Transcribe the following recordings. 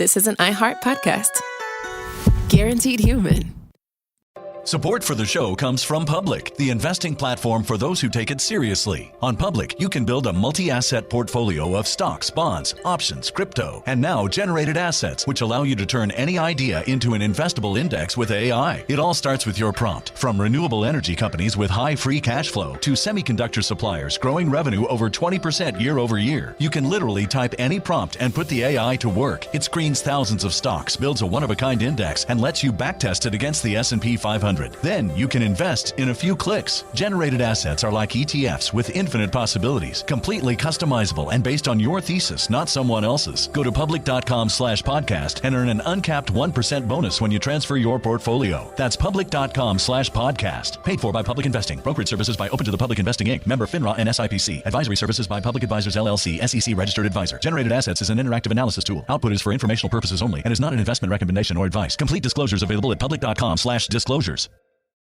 this is an iHeart podcast. Guaranteed human. Support for the show comes from Public, the investing platform for those who take it seriously. On Public, you can build a multi-asset portfolio of stocks, bonds, options, crypto, and now generated assets, which allow you to turn any idea into an investable index with AI. It all starts with your prompt. From renewable energy companies with high free cash flow to semiconductor suppliers growing revenue over 20% year over year, you can literally type any prompt and put the AI to work. It screens thousands of stocks, builds a one-of-a-kind index, and lets you backtest it against the S&P 500. Then you can invest in a few clicks. Generated assets are like ETFs with infinite possibilities, completely customizable and based on your thesis, not someone else's. Go to public.com/podcast and earn an uncapped 1% bonus when you transfer your portfolio. That's public.com/podcast. Paid for by Public Investing. Brokerage services by Open to the Public Investing Inc. Member FINRA and SIPC. Advisory services by Public Advisors LLC, SEC registered advisor. Generated assets is an interactive analysis tool. Output is for informational purposes only and is not an investment recommendation or advice. Complete disclosures available at public.com/disclosures.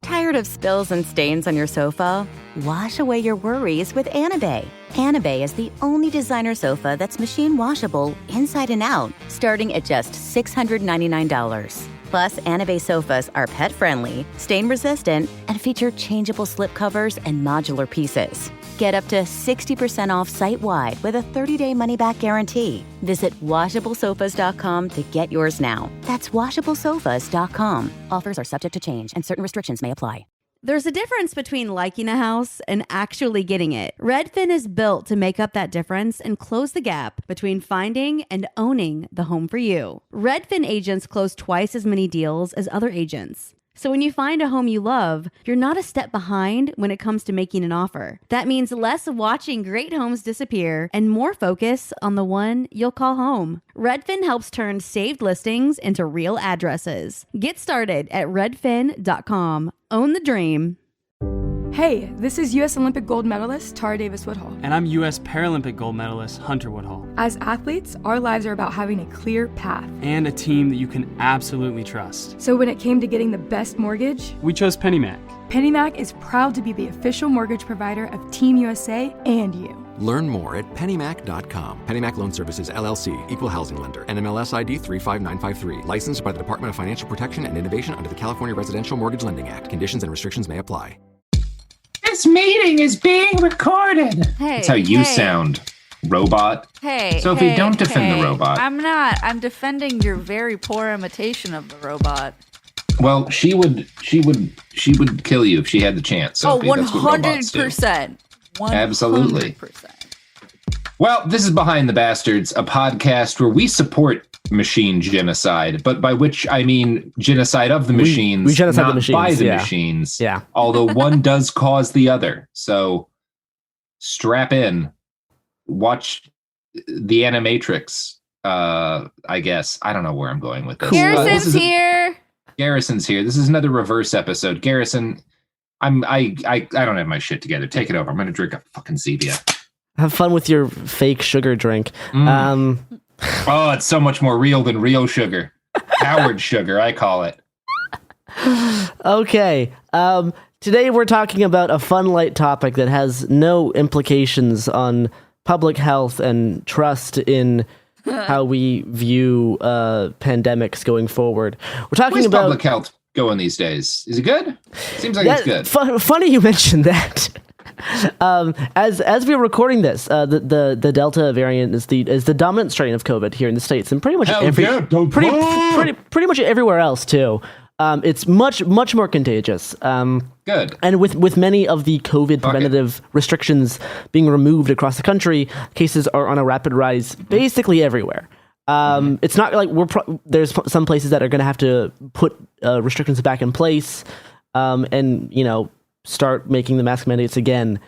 Tired of spills and stains on your sofa? Wash away your worries with Anabay. Anabay is the only designer sofa that's machine washable inside and out, starting at just $699. Plus, Anabay sofas are pet-friendly, stain-resistant, and feature changeable slip covers and modular pieces. Get up to 60% off site-wide with a 30-day money-back guarantee. Visit washablesofas.com to get yours now. That's washablesofas.com. Offers are subject to change and certain restrictions may apply. There's a difference between liking a house and actually getting it. Redfin is built to make up that difference and close the gap between finding and owning the home for you. Redfin agents close twice as many deals as other agents. So when you find a home you love, you're not a step behind when it comes to making an offer. That means less watching great homes disappear and more focus on the one you'll call home. Redfin helps turn saved listings into real addresses. Get started at redfin.com. Own the dream. Hey, this is U.S. Olympic gold medalist Tara Davis-Woodhull. And I'm U.S. Paralympic gold medalist Hunter Woodhull. As athletes, our lives are about having a clear path. And a team that you can absolutely trust. So when it came to getting the best mortgage, we chose PennyMac. PennyMac is proud to be the official mortgage provider of Team USA and you. Learn more at pennymac.com. PennyMac Loan Services, LLC, Equal Housing Lender, NMLS ID 35953. Licensed by the Department of Financial Protection and Innovation under the California Residential Mortgage Lending Act. Conditions and restrictions may apply. This meeting is being recorded. Hey, that's how you sound, robot. Hey, Sophie, don't defend the robot. I'm not. I'm defending your very poor imitation of the robot. Well, she would kill you if she had the chance. Sophie. 100%. 100%. Absolutely. Well, this is Behind the Bastards, a podcast where we support machine genocide, but by which I mean genocide of the machines, we genocide not the machines, by the machines. Yeah. Although one does cause the other. So strap in, watch the Animatrix. I guess I don't know where I'm going with this. Garrison's here. Garrison's here. This is another reverse episode. Garrison, I don't have my shit together. Take it over. I'm gonna drink a fucking Zevia. Have fun with your fake sugar drink. Oh, it's so much more real than real sugar. Howard sugar, I call it. Okay. Today we're talking about a fun, light topic that has no implications on public health and trust in how we view pandemics going forward. We're talking about public health going these days. Is it good? Seems like it's good. Funny you mentioned that. As we're recording this, the Delta variant is the dominant strain of COVID here in the States, and pretty much pretty much everywhere else too. It's much more contagious. Good. And with many of the COVID preventative restrictions being removed across the country, cases are on a rapid rise basically everywhere. It's not like there's some places that are going to have to put restrictions back in place, and start making the mask mandates again,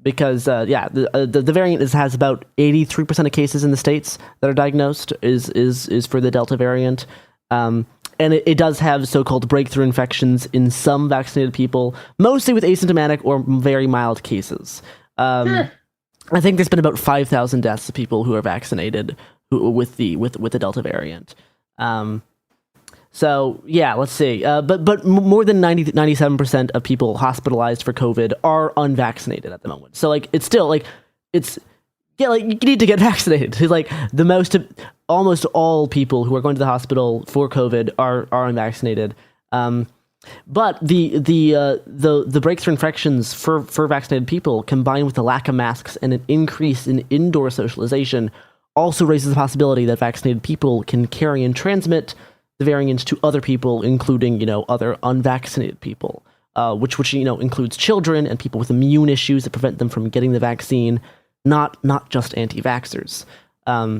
because the variant has about 83% of cases in the states that are diagnosed is for the Delta variant, and it does have so-called breakthrough infections in some vaccinated people, mostly with asymptomatic or very mild cases. Sure. I think there's been about 5,000 deaths of people who are vaccinated with the Delta variant. So yeah, let's see. But more than 97% of people hospitalized for COVID are unvaccinated at the moment. So it's still yeah, like, you need to get vaccinated. It's like almost all people who are going to the hospital for COVID are unvaccinated. But the breakthrough infections for vaccinated people, combined with the lack of masks and an increase in indoor socialization, also raises the possibility that vaccinated people can carry and transmit the variants to other people, including, other unvaccinated people, which includes children and people with immune issues that prevent them from getting the vaccine, not just anti-vaxxers.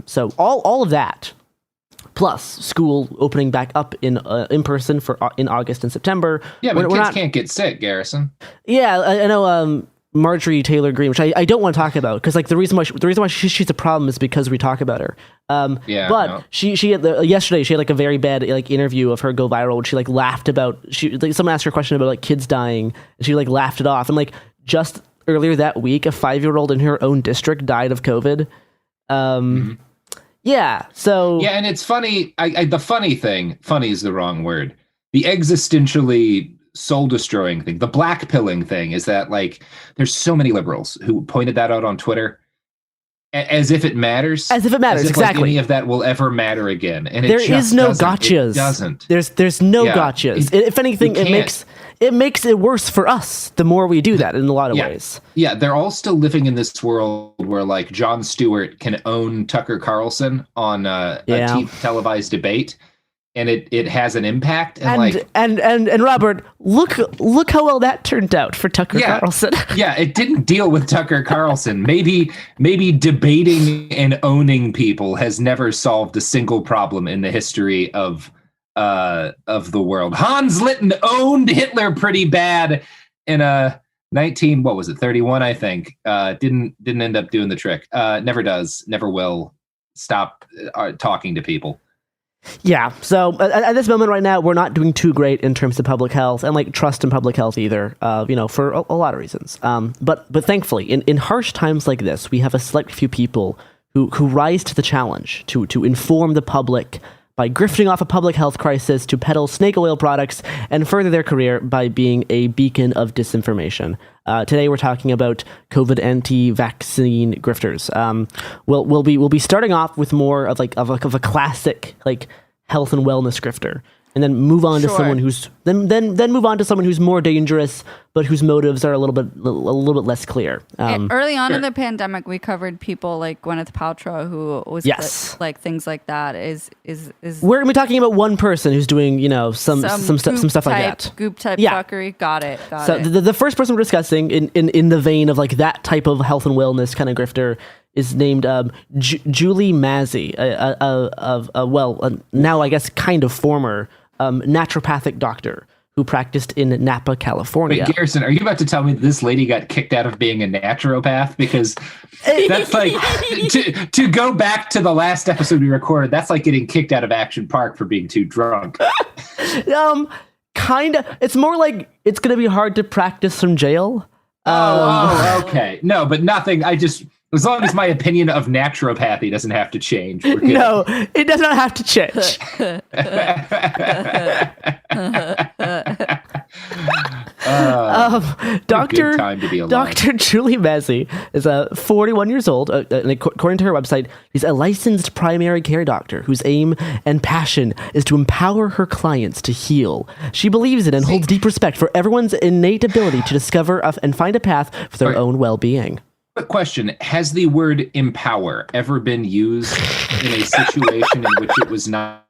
So all of that, plus school opening back up in person in August and September. Yeah, but kids can't get sick, Garrison. Yeah, I know. Marjorie Taylor Greene, which I don't want to talk about, because like the reason why she's a problem is because we talk about her. She had yesterday she had like a very bad like interview of her go viral. She like laughed about someone asked her a question about like kids dying, and she like laughed it off. And like just earlier that week, a 5-year-old in her own district died of COVID. Yeah. So yeah, and it's funny. The funny is the wrong word. The existentially soul-destroying thing, the black pilling thing, is that like there's so many liberals who pointed that out on Twitter as if it matters. As if exactly. Like any of that will ever matter again. And there is no gotchas. It doesn't. There's no gotchas. If anything, it makes it worse for us the more we do that in a lot of ways. Yeah, they're all still living in this world where like Jon Stewart can own Tucker Carlson on a televised debate. And it has an impact, and Robert, look how well that turned out for Tucker Carlson. Yeah, it didn't deal with Tucker Carlson. Maybe debating and owning people has never solved a single problem in the history of the world. Hans Litten owned Hitler pretty bad in a 31, I think. Didn't end up doing the trick. Never does, never will. Stop talking to people. Yeah, so at this moment right now, we're not doing too great in terms of public health and like trust in public health either, for a lot of reasons. But thankfully, in harsh times like this, we have a select few people who rise to the challenge to inform the public by grifting off a public health crisis to peddle snake oil products and further their career by being a beacon of disinformation. Today we're talking about COVID anti-vaccine grifters. We'll be starting off with more of a classic like health and wellness grifter, and then move on to someone who's then move on to someone who's more dangerous, but whose motives are a little bit less clear. Early on in the pandemic, we covered people like Gwyneth Paltrow, who was like things like that. Is we're gonna be talking about one person who's doing some stuff like that. Goop type fuckery. Got it. So the first person we're discussing in the vein of like that type of health and wellness kind of grifter is named Julie Mazzy, now I guess kind of former naturopathic doctor who practiced in Napa, California. Wait, Garrison, are you about to tell me this lady got kicked out of being a naturopath? Because that's like, to go back to the last episode we recorded, that's like getting kicked out of Action Park for being too drunk. Kind of. It's more like it's going to be hard to practice from jail. Okay. No, but nothing. As long as my opinion of naturopathy doesn't have to change. We're good. No, it does not have to change. Dr. Julie Mazzy is 41 years old, and according to her website, she's a licensed primary care doctor whose aim and passion is to empower her clients to heal. She believes in and holds deep respect for everyone's innate ability to discover and find a path for their own well-being. Quick question. Has the word empower ever been used in a situation in which it was not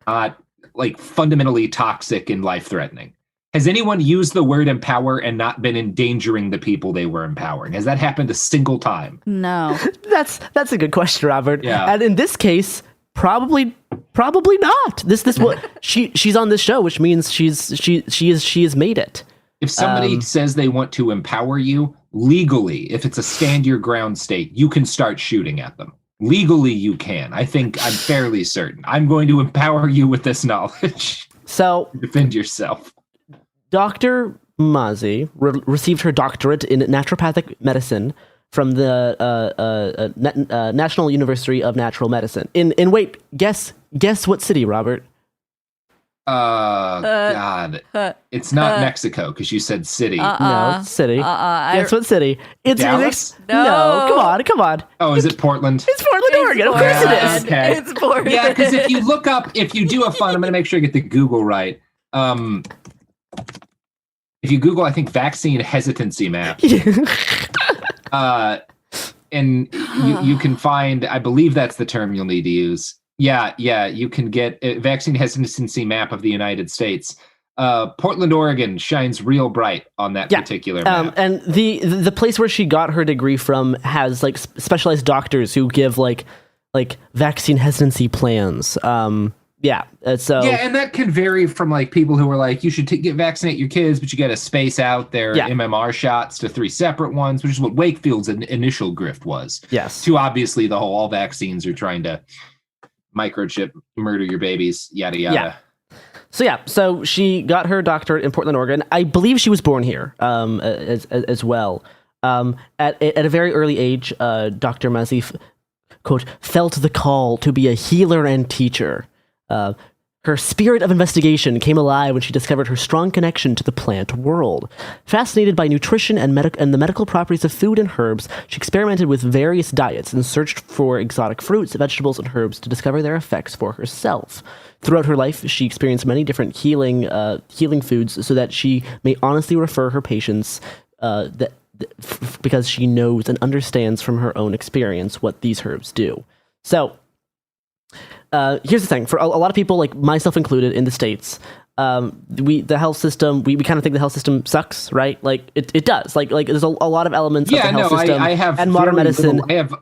like fundamentally toxic and life-threatening? Has anyone used the word empower and not been endangering the people they were empowering? Has that happened a single time? No. That's a good question, Robert. Yeah. And in this case, probably not. This what she's on this show, which means she has made it. If somebody says they want to empower you, legally, if it's a stand your ground state, you can start shooting at them. Legally, you can. I'm fairly certain. I'm going to empower you with this knowledge. So defend yourself. Dr. Mazzy received her doctorate in naturopathic medicine from the National University of Natural Medicine. Wait, guess what city, Robert? God. It's not Mexico, because you said city. No, it's city. Guess what city? It's Dallas? No, come on. Oh, is it Portland? It's Portland, Oregon. Of course it is. Okay. It's Portland. Yeah, because if you look up, if you do a fun, I'm going to make sure I get the Google right. If you Google, I think, vaccine hesitancy map, and you can find, I believe that's the term you'll need to use. Yeah, you can get a vaccine hesitancy map of the United States. Portland, Oregon shines real bright on that particular map. And the place where she got her degree from has like specialized doctors who give like vaccine hesitancy plans. And that can vary from like people who are like, you should vaccinate your kids, but you got to space out their MMR shots to 3 separate ones, which is what Wakefield's initial grift was. Yes. To obviously the whole, all vaccines are trying to microchip, murder your babies, yada yada. So she got her doctorate in Portland, Oregon. I believe she was born here as well. At a very early age, Dr. Mazzi, quote, felt the call to be a healer and teacher. Her spirit of investigation came alive when she discovered her strong connection to the plant world. Fascinated by nutrition and the medical properties of food and herbs, she experimented with various diets and searched for exotic fruits, vegetables, and herbs to discover their effects for herself. Throughout her life, she experienced many different healing foods so that she may honestly refer her patients because she knows and understands from her own experience what these herbs do. So, here's the thing: for a lot of people, like myself included, in the States, the health system, we kind of think the health system sucks, right? Like it does. Like there's a lot of elements of the health system I have and modern medicine. I have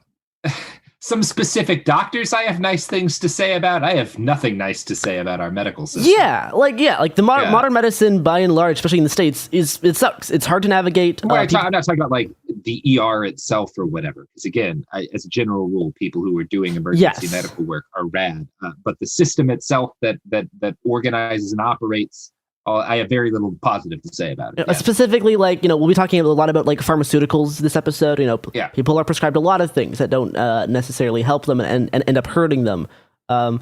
some specific doctors I have nice things to say about. I have nothing nice to say about our medical system. Like the modern medicine, by and large, especially in the States, it sucks. It's hard to navigate. I'm not talking about like the ER itself or whatever. Because again, as a general rule, people who are doing emergency medical work are rad. But the system itself that organizes and operates, I have very little positive to say about it. Specifically, like, we'll be talking a lot about like pharmaceuticals this episode. People are prescribed a lot of things that don't necessarily help them and end up hurting them. And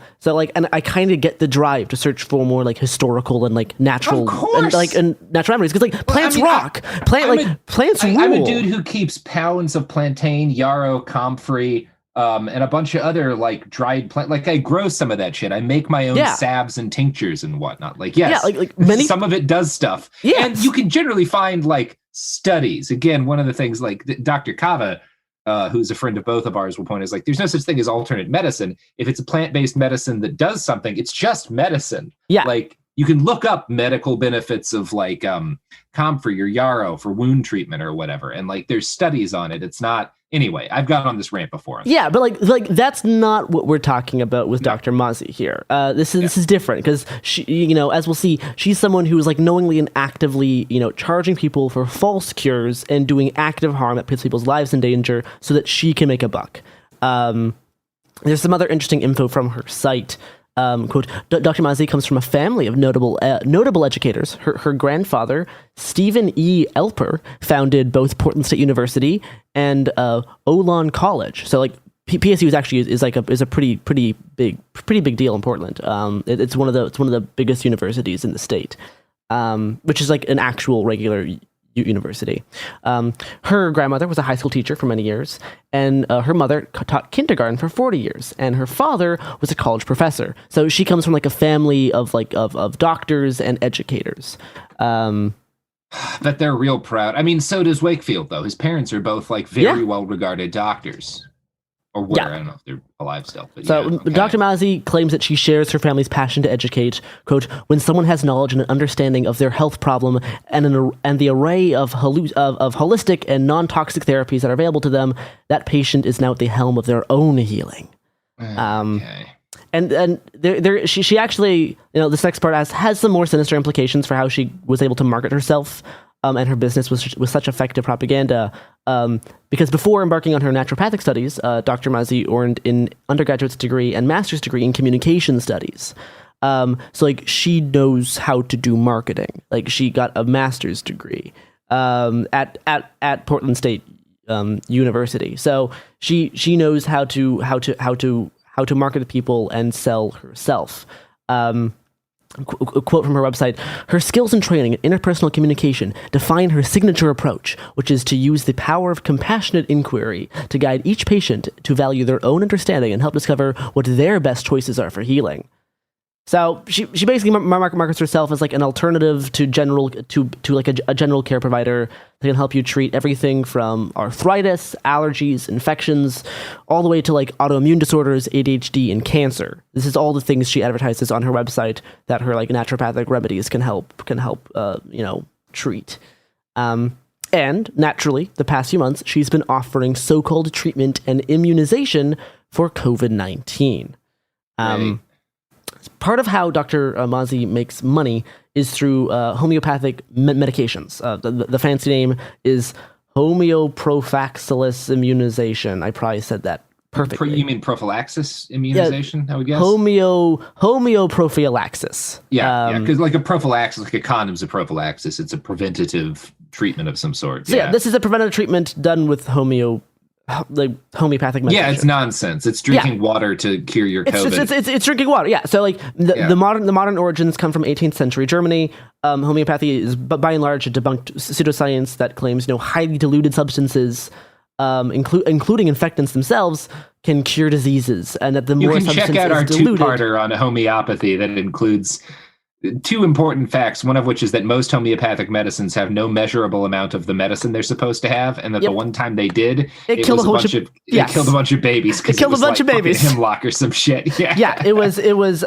I kind of get the drive to search for more like historical and like natural and natural remedies, because like plants rock. Plants rule. I'm a dude who keeps pounds of plantain, yarrow, comfrey, and a bunch of other like dried plant. Like I grow some of that shit. I make my own salves and tinctures and whatnot. Like some of it does stuff. And you can generally find like studies. Again, one of the things like Dr. Kava, who's a friend of both of ours, will point is like, there's no such thing as alternate medicine. If it's a plant-based medicine that does something, it's just medicine. Like you can look up medical benefits of like comfrey or yarrow for wound treatment or whatever, and like there's studies on it. It's not. Anyway, I've gone on this rant before. Yeah, but like that's not what we're talking about with Dr. Mazzi here. This is different, because she, as we'll see, she's someone who is like knowingly and actively, charging people for false cures and doing active harm that puts people's lives in danger so that she can make a buck. There's some other interesting info from her site. Quote, Dr. Mazzi comes from a family of notable educators. Her grandfather, Stephen E. Elper, founded both Portland State University and Olon College. So like PSU is a pretty big deal in Portland. It's one of the biggest universities in the state, which is like an actual regular university. Her grandmother was a high school teacher for many years, and her mother taught kindergarten for 40 years, and her father was a college professor. So she comes from like a family of doctors and educators. That they're real proud. I mean, so does Wakefield, though. His parents are both like very well regarded doctors. Or were. I don't know if they're alive still. But Dr. Mazzi claims that she shares her family's passion to educate. Quote, when someone has knowledge and an understanding of their health problem and the array of holistic and non-toxic therapies that are available to them, that patient is now at the helm of their own healing. And she actually, this next part has some more sinister implications for how she was able to market herself and her business with such effective propaganda. Because before embarking on her naturopathic studies, Dr. Mazzi earned an undergraduate's degree and master's degree in communication studies. So like she knows how to do marketing. Like she got a master's degree at Portland State University. So she knows how to market to people and sell herself. a quote from her website, her skills and training in interpersonal communication define her signature approach, which is to use the power of compassionate inquiry to guide each patient to value their own understanding and help discover what their best choices are for healing. So she basically markets herself as like an alternative to like a general care provider that can help you treat everything from arthritis, allergies, infections, all the way to like autoimmune disorders, ADHD, and cancer. This is all the things she advertises on her website that her like naturopathic remedies can help treat. And naturally, the past few months, she's been offering so-called treatment and immunization for COVID-19. Part of how Dr. Mazzi makes money is through homeopathic medications. The fancy name is homeoprophylaxis immunization. I probably said that perfectly. You mean prophylaxis immunization, I would guess? Homeoprophylaxis. Yeah, because like a prophylaxis, like a condom's a prophylaxis. It's a preventative treatment of some sort. So this is a preventative treatment done with homeopathic medication. Yeah, it's nonsense. It's drinking water to cure your COVID. It's drinking water. Yeah. So like the modern origins come from 18th century Germany. Homeopathy is by and large a debunked pseudoscience that claims highly diluted substances, including infectants themselves, can cure diseases, and that the more substance is diluted. You can check out our two-parter on homeopathy that includes two important facts, one of which is that most homeopathic medicines have no measurable amount of the medicine they're supposed to have, and that the one time they did, it killed a bunch of babies. It killed a bunch of babies. Hemlock or some shit. Yeah, it was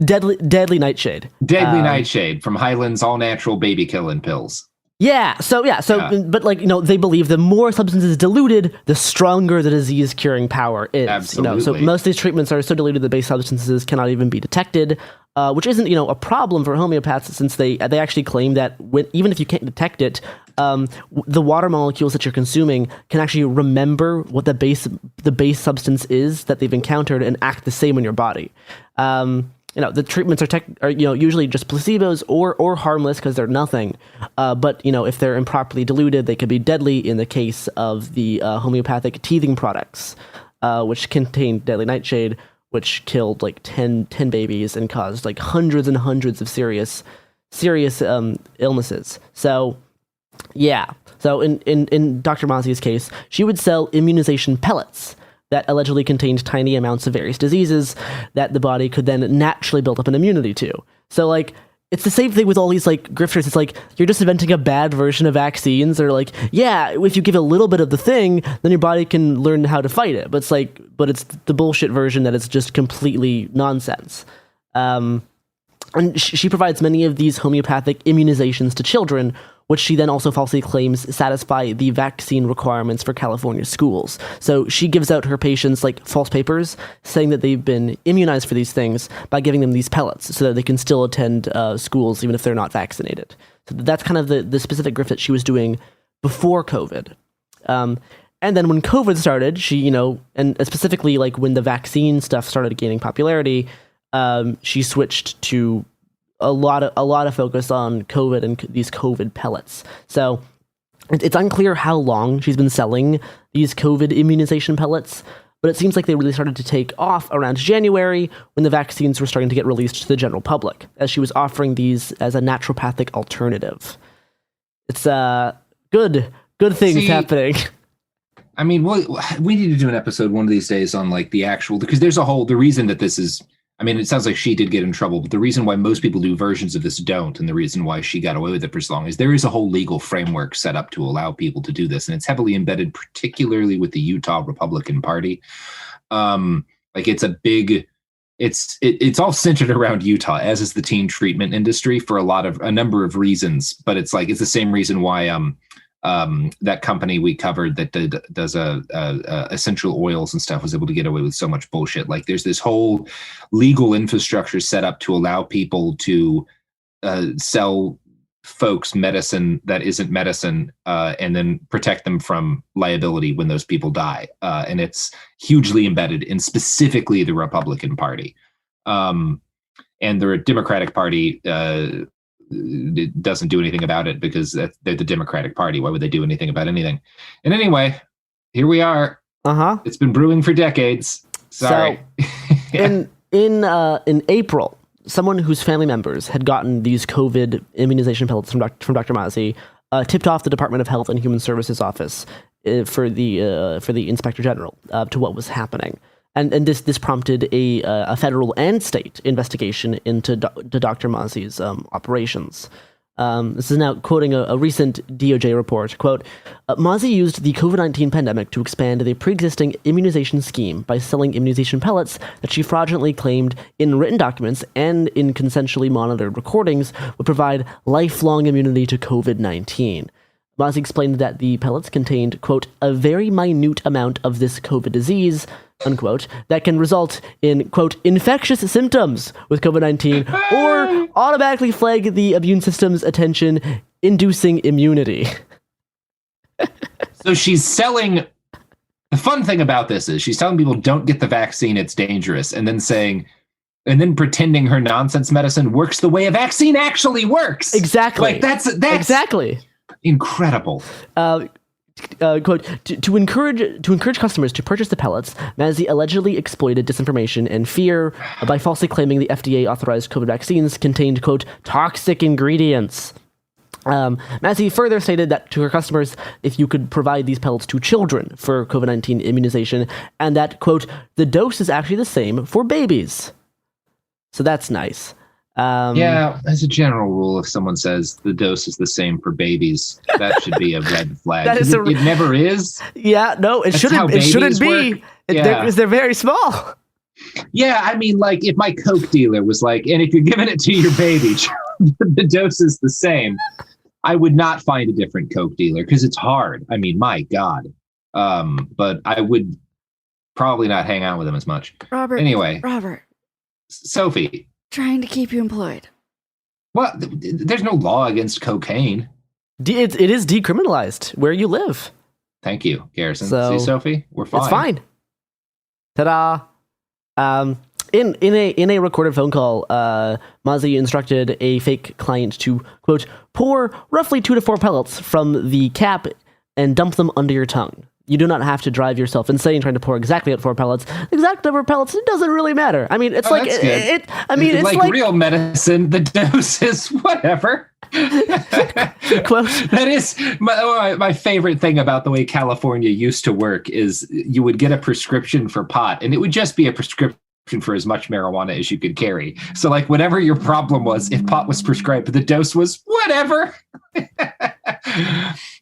deadly nightshade. Deadly nightshade from Highland's all natural baby killing pills. But they believe the more substance is diluted, the stronger the disease curing power is. Absolutely. So most of these treatments are so diluted that base substances cannot even be detected, which isn't a problem for homeopaths, since they actually claim that even if you can't detect it, the water molecules that you're consuming can actually remember what the base substance is that they've encountered and act the same in your body. The treatments are usually just placebos or harmless because they're nothing. But if they're improperly diluted, they could be deadly in the case of the homeopathic teething products, which contain deadly nightshade, which killed 10 babies and caused hundreds and hundreds of serious illnesses. So in Dr. Mazzi's case, she would sell immunization pellets that allegedly contained tiny amounts of various diseases that the body could then naturally build up an immunity to. So it's the same thing with all these grifters. It's you're just inventing a bad version of vaccines, or if you give a little bit of the thing, then your body can learn how to fight it. But it's the bullshit version that is just completely nonsense. And she provides many of these homeopathic immunizations to children, which she then also falsely claims satisfy the vaccine requirements for California schools. So she gives out her patients false papers saying that they've been immunized for these things by giving them these pellets so that they can still attend schools even if they're not vaccinated. So that's kind of the specific grift that she was doing before COVID. And then when COVID started, she, and specifically when the vaccine stuff started gaining popularity, she switched to a lot of focus on COVID and these COVID pellets. So it's unclear how long she's been selling these COVID immunization pellets, but it seems like they really started to take off around January when the vaccines were starting to get released to the general public, as she was offering these as a naturopathic alternative. It's good things happening. I mean, we need to do an episode one of these days on the actual, because there's the reason that this is, I mean, it sounds like she did get in trouble, but the reason why most people do versions of this don't, and the reason why she got away with it for so long, is there is a whole legal framework set up to allow people to do this. And it's heavily embedded, particularly with the Utah Republican Party. It's all centered around Utah, as is the teen treatment industry, for a number of reasons. But it's the same reason why that company we covered that does essential oils and stuff was able to get away with so much bullshit. There's this whole legal infrastructure set up to allow people to sell folks medicine that isn't medicine, and then protect them from liability when those people die. And it's hugely embedded in specifically the Republican Party. And the Democratic Party it doesn't do anything about it because they're the Democratic Party. Why would they do anything about anything? And anyway, here we are. It's been brewing for decades. Sorry. So, in April, someone whose family members had gotten these COVID immunization pellets from Dr. Mazzi tipped off the Department of Health and Human Services office for the Inspector General to what was happening. And this prompted a federal and state investigation into Dr. Mazzi's operations. This is now quoting a recent DOJ report. Quote, Mazzi used the COVID-19 pandemic to expand the pre-existing immunization scheme by selling immunization pellets that she fraudulently claimed in written documents and in consensually monitored recordings would provide lifelong immunity to COVID-19. Mazzi explained that the pellets contained, quote, a very minute amount of this COVID disease, unquote, that can result in, quote, infectious symptoms with COVID-19 or automatically flag the immune system's attention, inducing immunity. So she's selling... The fun thing about this is she's telling people don't get the vaccine, it's dangerous, and then pretending her nonsense medicine works the way a vaccine actually works. Exactly. Like that's exactly incredible. Quote, to encourage customers to purchase the pellets, Mazzi allegedly exploited disinformation and fear by falsely claiming the FDA-authorized COVID vaccines contained, quote, toxic ingredients. Mazzi further stated that to her customers, if you could provide these pellets to children for COVID-19 immunization, and that, quote, the dose is actually the same for babies. So that's nice. Yeah, as a general rule, if someone says the dose is the same for babies, that should be a red flag. It never is. Yeah, no, it shouldn't be. Because they're very small. Yeah, I mean, like, if my Coke dealer was like, and if you're giving it to your baby, the dose is the same, I would not find a different Coke dealer, because it's hard. I mean, my God. But I would probably not hang out with them as much. Robert. Sophie. Trying to keep you employed. Well, there's no law against cocaine. It is decriminalized where you live. Thank you, Garrison. See, Sophie? We're fine. It's fine. Ta-da. In a recorded phone call, Mazzi instructed a fake client to, quote, pour roughly 2 to 4 pellets from the cap and dump them under your tongue. You do not have to drive yourself insane trying to pour exactly at 4 pellets. Exact number of pellets, it doesn't really matter. I mean, it's it's like real medicine. The dose is whatever. Quote. That is my favorite thing about the way California used to work is you would get a prescription for pot, and it would just be a prescription for as much marijuana as you could carry. So, like, whatever your problem was, if pot was prescribed, the dose was whatever.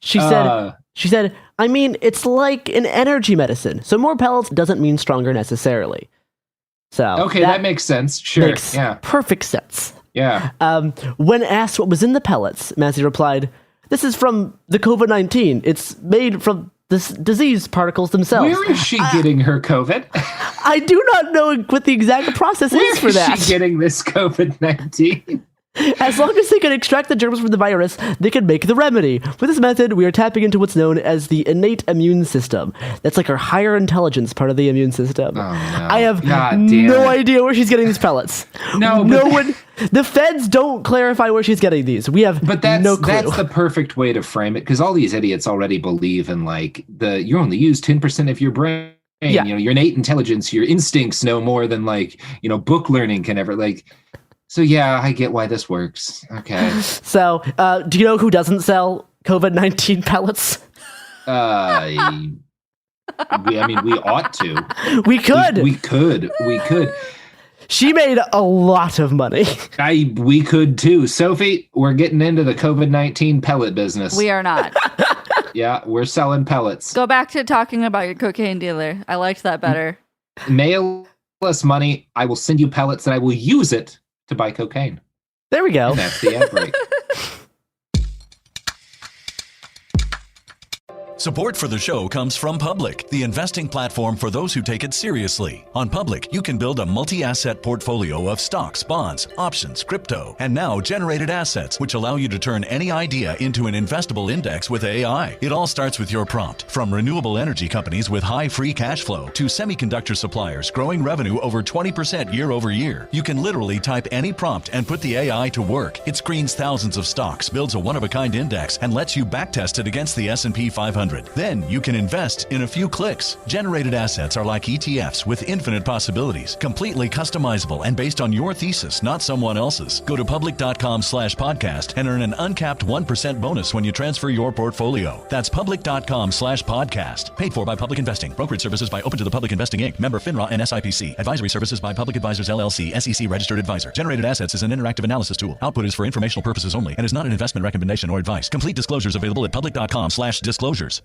She said, I mean, it's like an energy medicine. So more pellets doesn't mean stronger necessarily. So okay, that makes sense. Sure. Makes perfect sense. Yeah. When asked what was in the pellets, Mazzi replied, this is from the COVID-19. It's made from the disease particles themselves. Where is she getting her COVID? I do not know what the exact process is for that. Where is she getting this COVID-19? As long as they can extract the germs from the virus, they can make the remedy. With this method, we are tapping into what's known as the innate immune system. That's like our higher intelligence part of the immune system. Oh, no. I have no idea where she's getting these pellets. No one. The feds don't clarify where she's getting these. We have no clue. That's the perfect way to frame it, because all these idiots already believe in, like, you only use 10% of your brain. Yeah. You know, your innate intelligence, your instincts know more than, like, book learning can ever, like. So, yeah, I get why this works. Okay. So, do you know who doesn't sell COVID-19 pellets? We ought to. We could. We could. She made a lot of money. We could, too. Sophie, we're getting into the COVID-19 pellet business. We are not. Yeah, we're selling pellets. Go back to talking about your cocaine dealer. I liked that better. Mail us money. I will send you pellets, and I will use it to buy cocaine. There we go. And that's the ad break. Support for the show comes from Public, the investing platform for those who take it seriously. On Public, you can build a multi-asset portfolio of stocks, bonds, options, crypto, and now generated assets, which allow you to turn any idea into an investable index with AI. It all starts with your prompt. From renewable energy companies with high free cash flow to semiconductor suppliers growing revenue over 20% year over year, you can literally type any prompt and put the AI to work. It screens thousands of stocks, builds a one-of-a-kind index, and lets you backtest it against the S&P 500. 100. Then you can invest in a few clicks. Generated assets are like ETFs with infinite possibilities, completely customizable and based on your thesis, not someone else's. Go to public.com/podcast and earn an uncapped 1% bonus when you transfer your portfolio. That's public.com/podcast. Paid for by Public Investing. Brokerage services by Open to the Public Investing Inc. Member FINRA and SIPC. Advisory services by Public Advisors LLC, SEC registered advisor. Generated assets is an interactive analysis tool. Output is for informational purposes only and is not an investment recommendation or advice. Complete disclosures available at public.com/disclosures.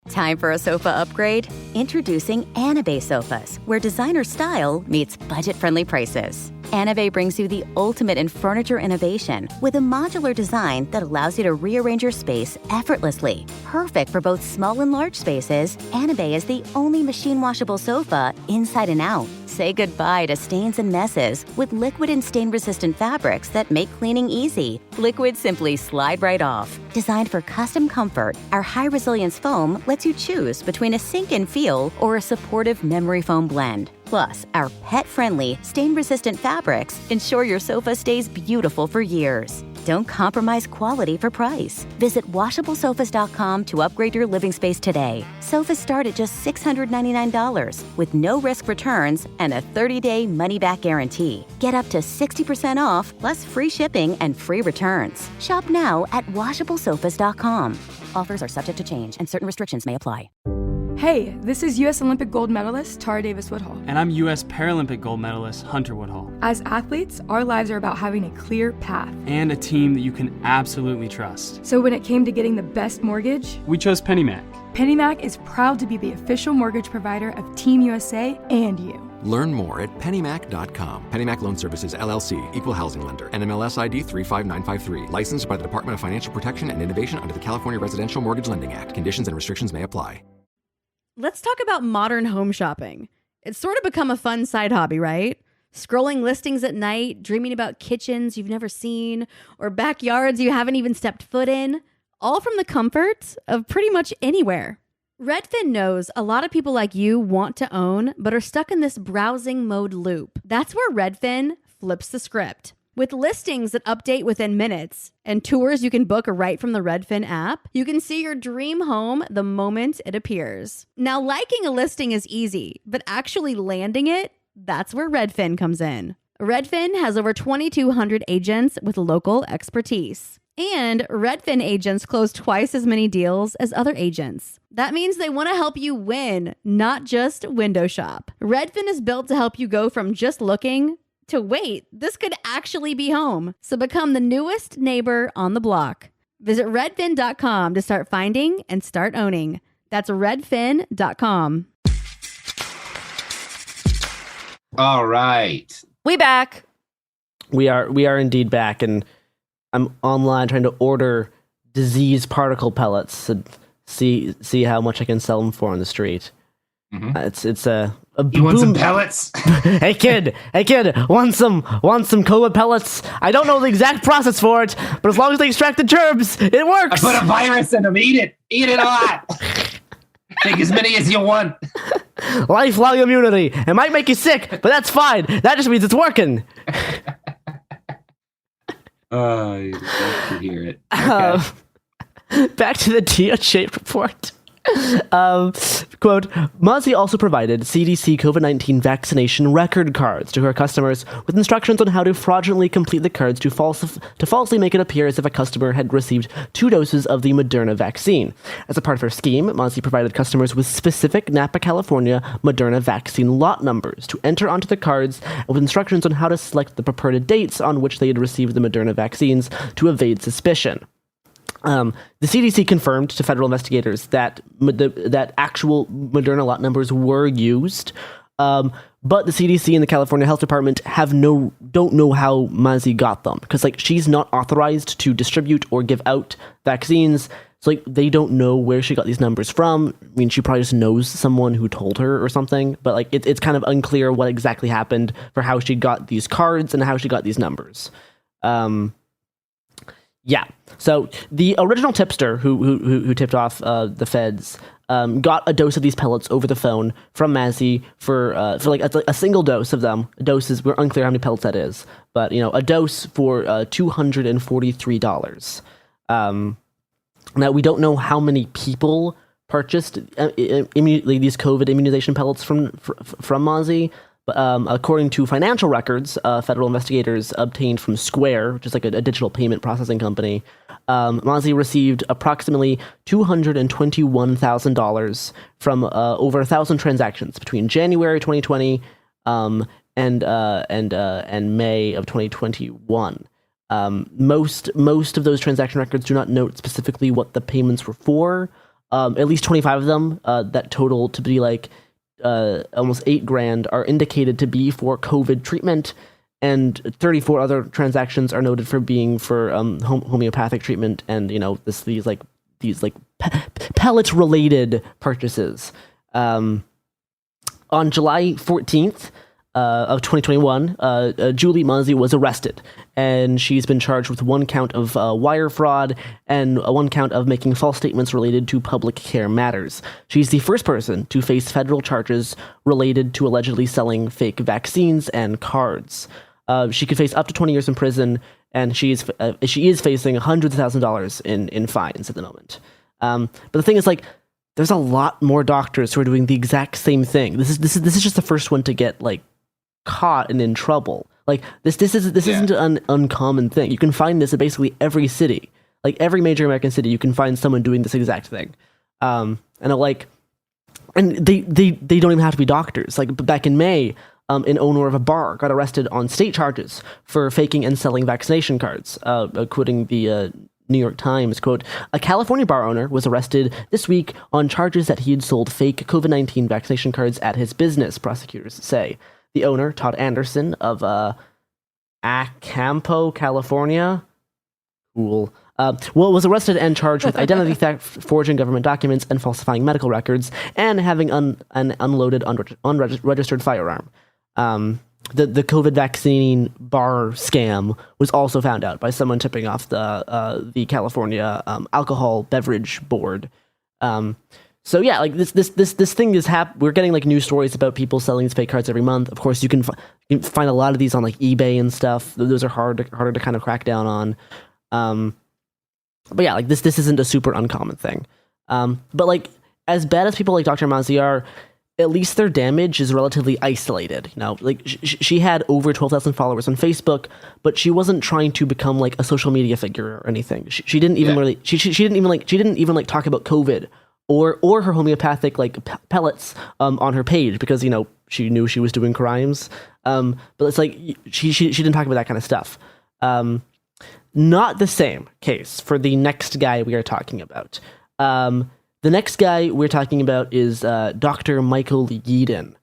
Time for a sofa upgrade? Introducing Anabay sofas, where designer style meets budget-friendly prices. Anabay brings you the ultimate in furniture innovation with a modular design that allows you to rearrange your space effortlessly. Perfect for both small and large spaces, Anabay is the only machine washable sofa inside and out. Say goodbye to stains and messes with liquid and stain-resistant fabrics that make cleaning easy. Liquids simply slide right off. Designed for custom comfort, our high-resilience foam lets you choose between a sink-in feel or a supportive memory foam blend. Plus, our pet-friendly, stain-resistant fabrics ensure your sofa stays beautiful for years. Don't compromise quality for price. Visit washablesofas.com to upgrade your living space today. Sofas start at just $699 with no risk returns and a 30-day money-back guarantee. Get up to 60% off plus free shipping and free returns. Shop now at washablesofas.com. Offers are subject to change and certain restrictions may apply. Hey, this is U.S. Olympic gold medalist Tara Davis Woodhull. And I'm U.S. Paralympic gold medalist Hunter Woodhull. As athletes, our lives are about having a clear path. And a team that you can absolutely trust. So when it came to getting the best mortgage, we chose PennyMac. PennyMac is proud to be the official mortgage provider of Team USA and you. Learn more at pennymac.com. PennyMac Loan Services, LLC, Equal Housing Lender, NMLS ID 35953. Licensed by the Department of Financial Protection and Innovation under the California Residential Mortgage Lending Act. Conditions and restrictions may apply. Let's talk about modern home shopping. It's sort of become a fun side hobby, right? Scrolling listings at night, dreaming about kitchens you've never seen, or backyards you haven't even stepped foot in, all from the comfort of pretty much anywhere. Redfin knows a lot of people like you want to own, but are stuck in this browsing mode loop. That's where Redfin flips the script. With listings that update within minutes and tours you can book right from the Redfin app, you can see your dream home the moment it appears. Now, liking a listing is easy, but actually landing it, that's where Redfin comes in. Redfin has over 2,200 agents with local expertise. And Redfin agents close twice as many deals as other agents. That means they want to help you win, not just window shop. Redfin is built to help you go from just looking to wait, this could actually be home. So become the newest neighbor on the block. Visit redfin.com to start finding and start owning. That's redfin.com. All right. We back. We are indeed back, and I'm online trying to order disease particle pellets and see how much I can sell them for on the street. Mm-hmm. It's a you want some pellets? Hey kid, want some COVID pellets? I don't know the exact process for it, but as long as they extract the germs, it works. I put a virus in them. Eat it a lot. Take as many as you want. Lifelong immunity. It might make you sick, but that's fine. That just means it's working. Oh, you love to hear it. Okay. Back to the DOJ report. Quote, Mozzie also provided CDC COVID-19 vaccination record cards to her customers with instructions on how to fraudulently complete the cards to falsely make it appear as if a customer had received 2 doses of the Moderna vaccine. As a part of her scheme, Mozzie provided customers with specific Napa, California Moderna vaccine lot numbers to enter onto the cards with instructions on how to select the purported dates on which they had received the Moderna vaccines to evade suspicion. The CDC confirmed to federal investigators that that actual Moderna lot numbers were used, but the CDC and the California Health Department don't know how Mozzie got them, because she's not authorized to distribute or give out vaccines. So they don't know where she got these numbers from. I mean, she probably just knows someone who told her or something, but it's kind of unclear what exactly happened for how she got these cards and how she got these numbers. Yeah. So the original tipster who tipped off the feds got a dose of these pellets over the phone from Mozzie for a single dose of them. Doses, we're unclear how many pellets that is, but a dose for $243. Now we don't know how many people purchased these COVID immunization pellets from Mozzie. But according to financial records, federal investigators obtained from Square, which is like a digital payment processing company, Mozzie received approximately $221,000 from over 1,000 transactions between January 2020 and May of 2021. Most of those transaction records do not note specifically what the payments were for. At least 25 of them that total to be like almost $8,000 are indicated to be for COVID treatment, and 34 other transactions are noted for being for homeopathic treatment, and these pellet related purchases. On July 14th of 2021, Julie Mozzie was arrested, and she's been charged with one count of wire fraud and one count of making false statements related to public care matters. She's the first person to face federal charges related to allegedly selling fake vaccines and cards. She could face up to 20 years in prison, and she is facing hundreds of thousands of dollars in fines at the moment. But the thing is, like, there's a lot more doctors who are doing the exact same thing. This is just the first one to get like caught and in trouble. Like this isn't an uncommon thing. You can find this in basically every city, like every major American city. You can find someone doing this exact thing, and they don't even have to be doctors. Like back in May, an owner of a bar got arrested on state charges for faking and selling vaccination cards. Quoting the New York Times, quote, "A California bar owner was arrested this week on charges that he had sold fake COVID-19 vaccination cards at his business," prosecutors say. The owner, Todd Anderson of Acampo, California, was arrested and charged with identity theft, forging government documents, and falsifying medical records, and having an unloaded, unregistered firearm. The COVID vaccine bar scam was also found out by someone tipping off the California Alcohol Beverage Board. So yeah, like this thing is we're getting like news stories about people selling these fake cards every month. Of course, you can find a lot of these on like eBay and stuff. Those are harder to kind of crack down on. But yeah, like this isn't a super uncommon thing. But like as bad as people like Dr. Mozzie are, at least their damage is relatively isolated. Like she had over 12,000 followers on Facebook, but she wasn't trying to become like a social media figure or anything. She didn't even really she didn't even talk about COVID or her homeopathic like pellets on her page because she knew she was doing crimes. But it's like she didn't talk about that kind of stuff. Not the same case for the next guy we are talking about. The next guy we're talking about is Dr. Michael Yeadon.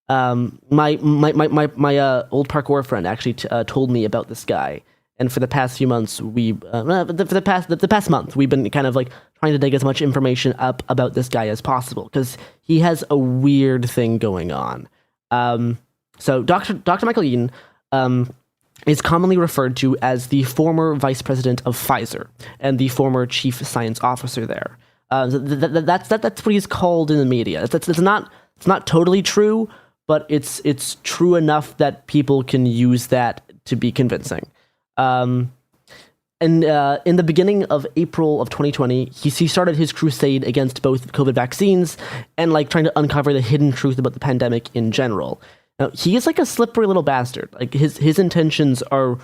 My old parkour friend actually told me about this guy, and for the past few months, for the past month, we've been kind of like trying to dig as much information up about this guy as possible because he has a weird thing going on. So Dr. Michael Yeadon is commonly referred to as the former vice president of Pfizer and the former chief science officer there. That's what he's called in the media. It's not totally true, but it's true enough that people can use that to be convincing. And in the beginning of April of 2020, he started his crusade against both COVID vaccines and like trying to uncover the hidden truth about the pandemic in general. Now, he is like a slippery little bastard. Like his intentions are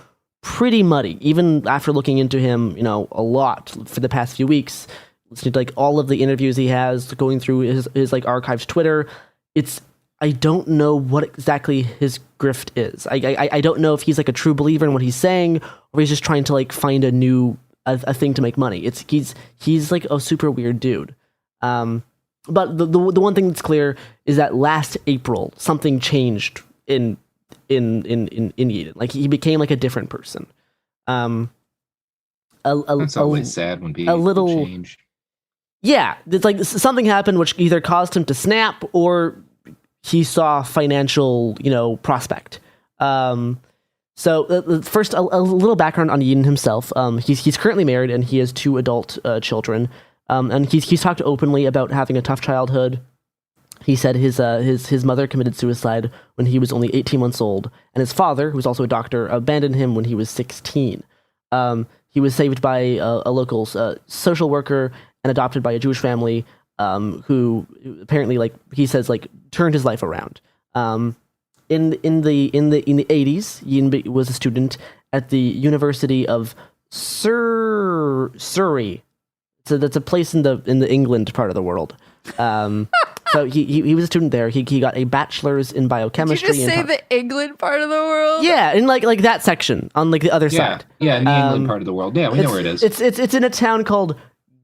pretty muddy, even after looking into him, a lot for the past few weeks. Listening to like all of the interviews he has, going through his like archived Twitter. I don't know what exactly his grift is. I don't know if he's like a true believer in what he's saying, or he's just trying to like find a thing to make money. He's like a super weird dude. But the one thing that's clear is that last April something changed in Yeadon. Like he became like a different person. It's always sad when people change. Yeah, it's like something happened which either caused him to snap or he saw financial, prospect. So first, a little background on Yeadon himself. He's currently married and he has 2 adult children. And he's talked openly about having a tough childhood. He said his mother committed suicide when he was only 18 months old, and his father, who was also a doctor, abandoned him when he was 16. He was saved by a local social worker and adopted by a Jewish family. who apparently, like he says, like turned his life around. In the 80s, Yin was a student at the University of Surrey. So that's a place in the England part of the world. So he was a student there. He got a bachelor's in biochemistry. Did you just say the England part of the world? Yeah, in like that section on like the other side. Yeah, in the England part of the world. Yeah, we know where it is. It's in a town called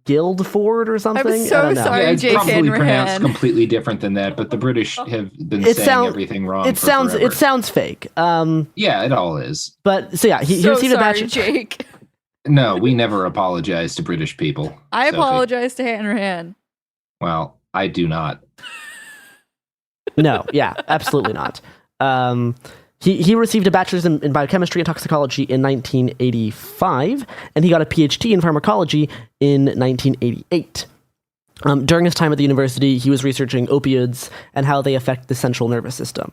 Guildford or something. I'm so sorry, yeah, it's Jake probably Hanrahan. pronounced completely different than that, but the British have been saying everything wrong. It sounds fake. Yeah, it all is. But so yeah, he received a bachelor's. Jake. No, we never apologize to British people. I Sophie. apologize to Hanrahan. Well, I do not. No, yeah, absolutely not. He received a bachelor's in biochemistry and toxicology in 1985, and he got a PhD in pharmacology in 1988. During his time at the university, he was researching opioids and how they affect the central nervous system.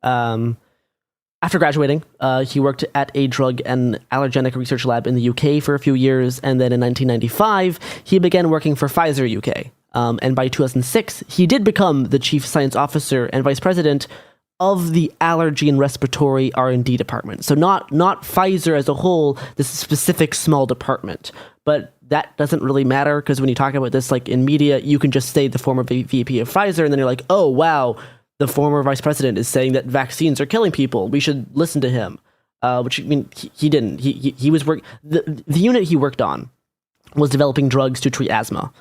After graduating, he worked at a drug and allergenic research lab in the UK for a few years, and then in 1995, he began working for Pfizer UK. And by 2006, he did become the chief science officer and vice president of the allergy and respiratory R&D department. So not Pfizer as a whole, this specific small department. But that doesn't really matter, because when you talk about this like in media, you can just say the former VP of Pfizer, and then you're like, oh wow, the former vice president is saying that vaccines are killing people. We should listen to him. Which I mean, he didn't. He was the unit he worked on was developing drugs to treat asthma.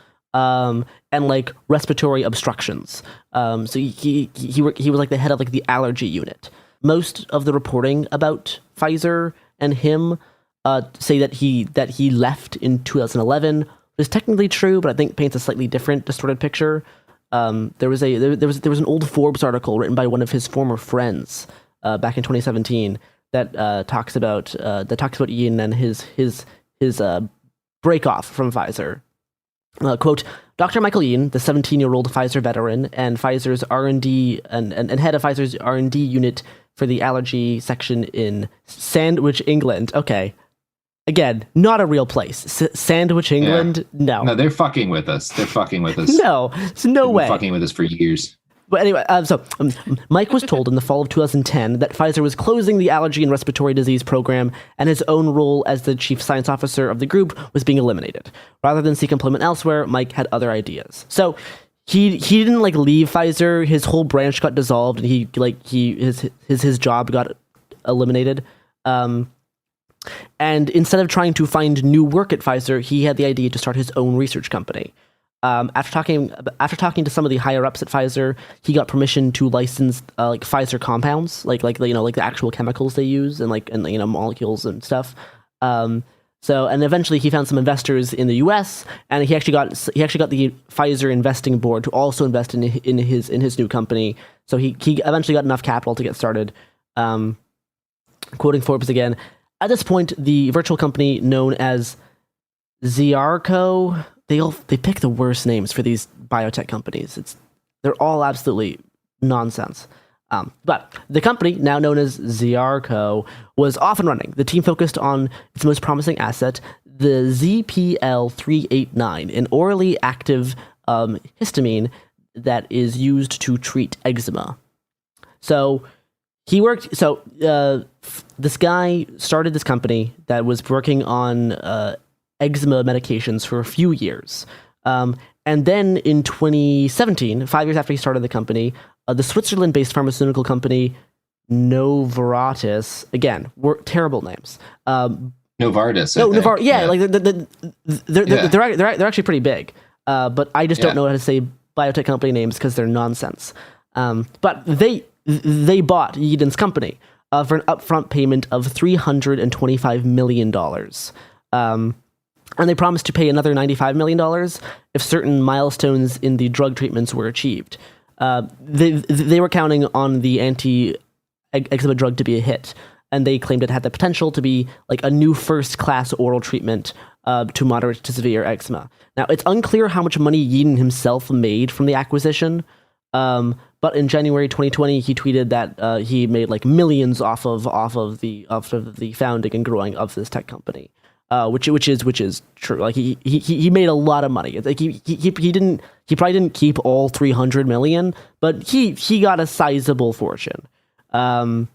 And like respiratory obstructions. So he was like the head of like the allergy unit. Most of the reporting about Pfizer and him say that he left in 2011. It's technically true, but I think paints a slightly different, distorted picture. There was an old Forbes article written by one of his former friends back in 2017 that talks about Ian and his break off from Pfizer. Quote, Dr. Michael Ian, the 17-year-old Pfizer veteran and Pfizer's R&D and head of Pfizer's R&D unit for the allergy section in Sandwich, England. Okay. Again, not a real place. Sandwich, England? Yeah. No, they're fucking with us. No, there's no way. They've been fucking with us for years. But anyway, Mike was told in the fall of 2010 that Pfizer was closing the allergy and respiratory disease program, and his own role as the chief science officer of the group was being eliminated. Rather than seek employment elsewhere, Mike had other ideas. So he didn't like leave Pfizer. His whole branch got dissolved, and his job got eliminated. And instead of trying to find new work at Pfizer, he had the idea to start his own research company. After talking to some of the higher ups at Pfizer, he got permission to license like Pfizer compounds, like the actual chemicals they use and molecules and stuff. And eventually he found some investors in the U.S. and he actually got the Pfizer investing board to also invest in his new company. So he eventually got enough capital to get started. Quoting Forbes again, at this point, the virtual company known as Ziarco. They pick the worst names for these biotech companies. They're all absolutely nonsense. But the company, now known as Ziarco, was off and running. The team focused on its most promising asset, the ZPL389, an orally active histamine that is used to treat eczema. So he worked. So this guy started this company that was working on eczema medications for a few years. And then in 2017, 5 years after he started the company, the Switzerland-based pharmaceutical company Novartis, again, were terrible names. Novartis. Novartis. Yeah, like they're actually pretty big. But I just don't know how to say biotech company names because they're nonsense. But they bought Yeadon's company for an upfront payment of $325 million. And they promised to pay another $95 million if certain milestones in the drug treatments were achieved. They were counting on the anti-eczema drug to be a hit, and they claimed it had the potential to be like a new first-class oral treatment to moderate to severe eczema. Now, it's unclear how much money Yeadon himself made from the acquisition, but in January 2020, he tweeted that he made like millions off of the founding and growing of this tech company. which is true. Like he made a lot of money. Like he probably didn't keep all 300 million, but he got a sizable fortune. Then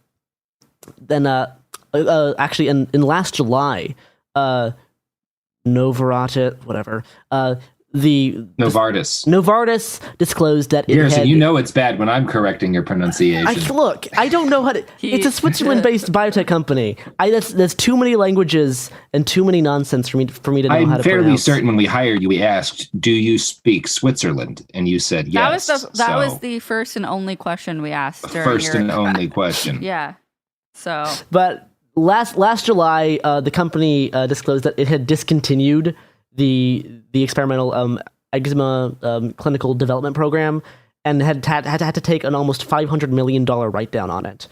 actually in last July, Novartis disclosed that Garrison, you know it's bad when I'm correcting your pronunciation. I don't know how to. It's a Switzerland-based biotech company. There's too many languages and too many nonsense for me to know how to pronounce. I'm fairly certain when we hired you, we asked, "Do you speak Switzerland?" And you said yes. That was the first and only question we asked. Only question. Yeah. So, but last July, the company disclosed that it had discontinued the experimental eczema clinical development program and had to take an almost $500 million write-down on it.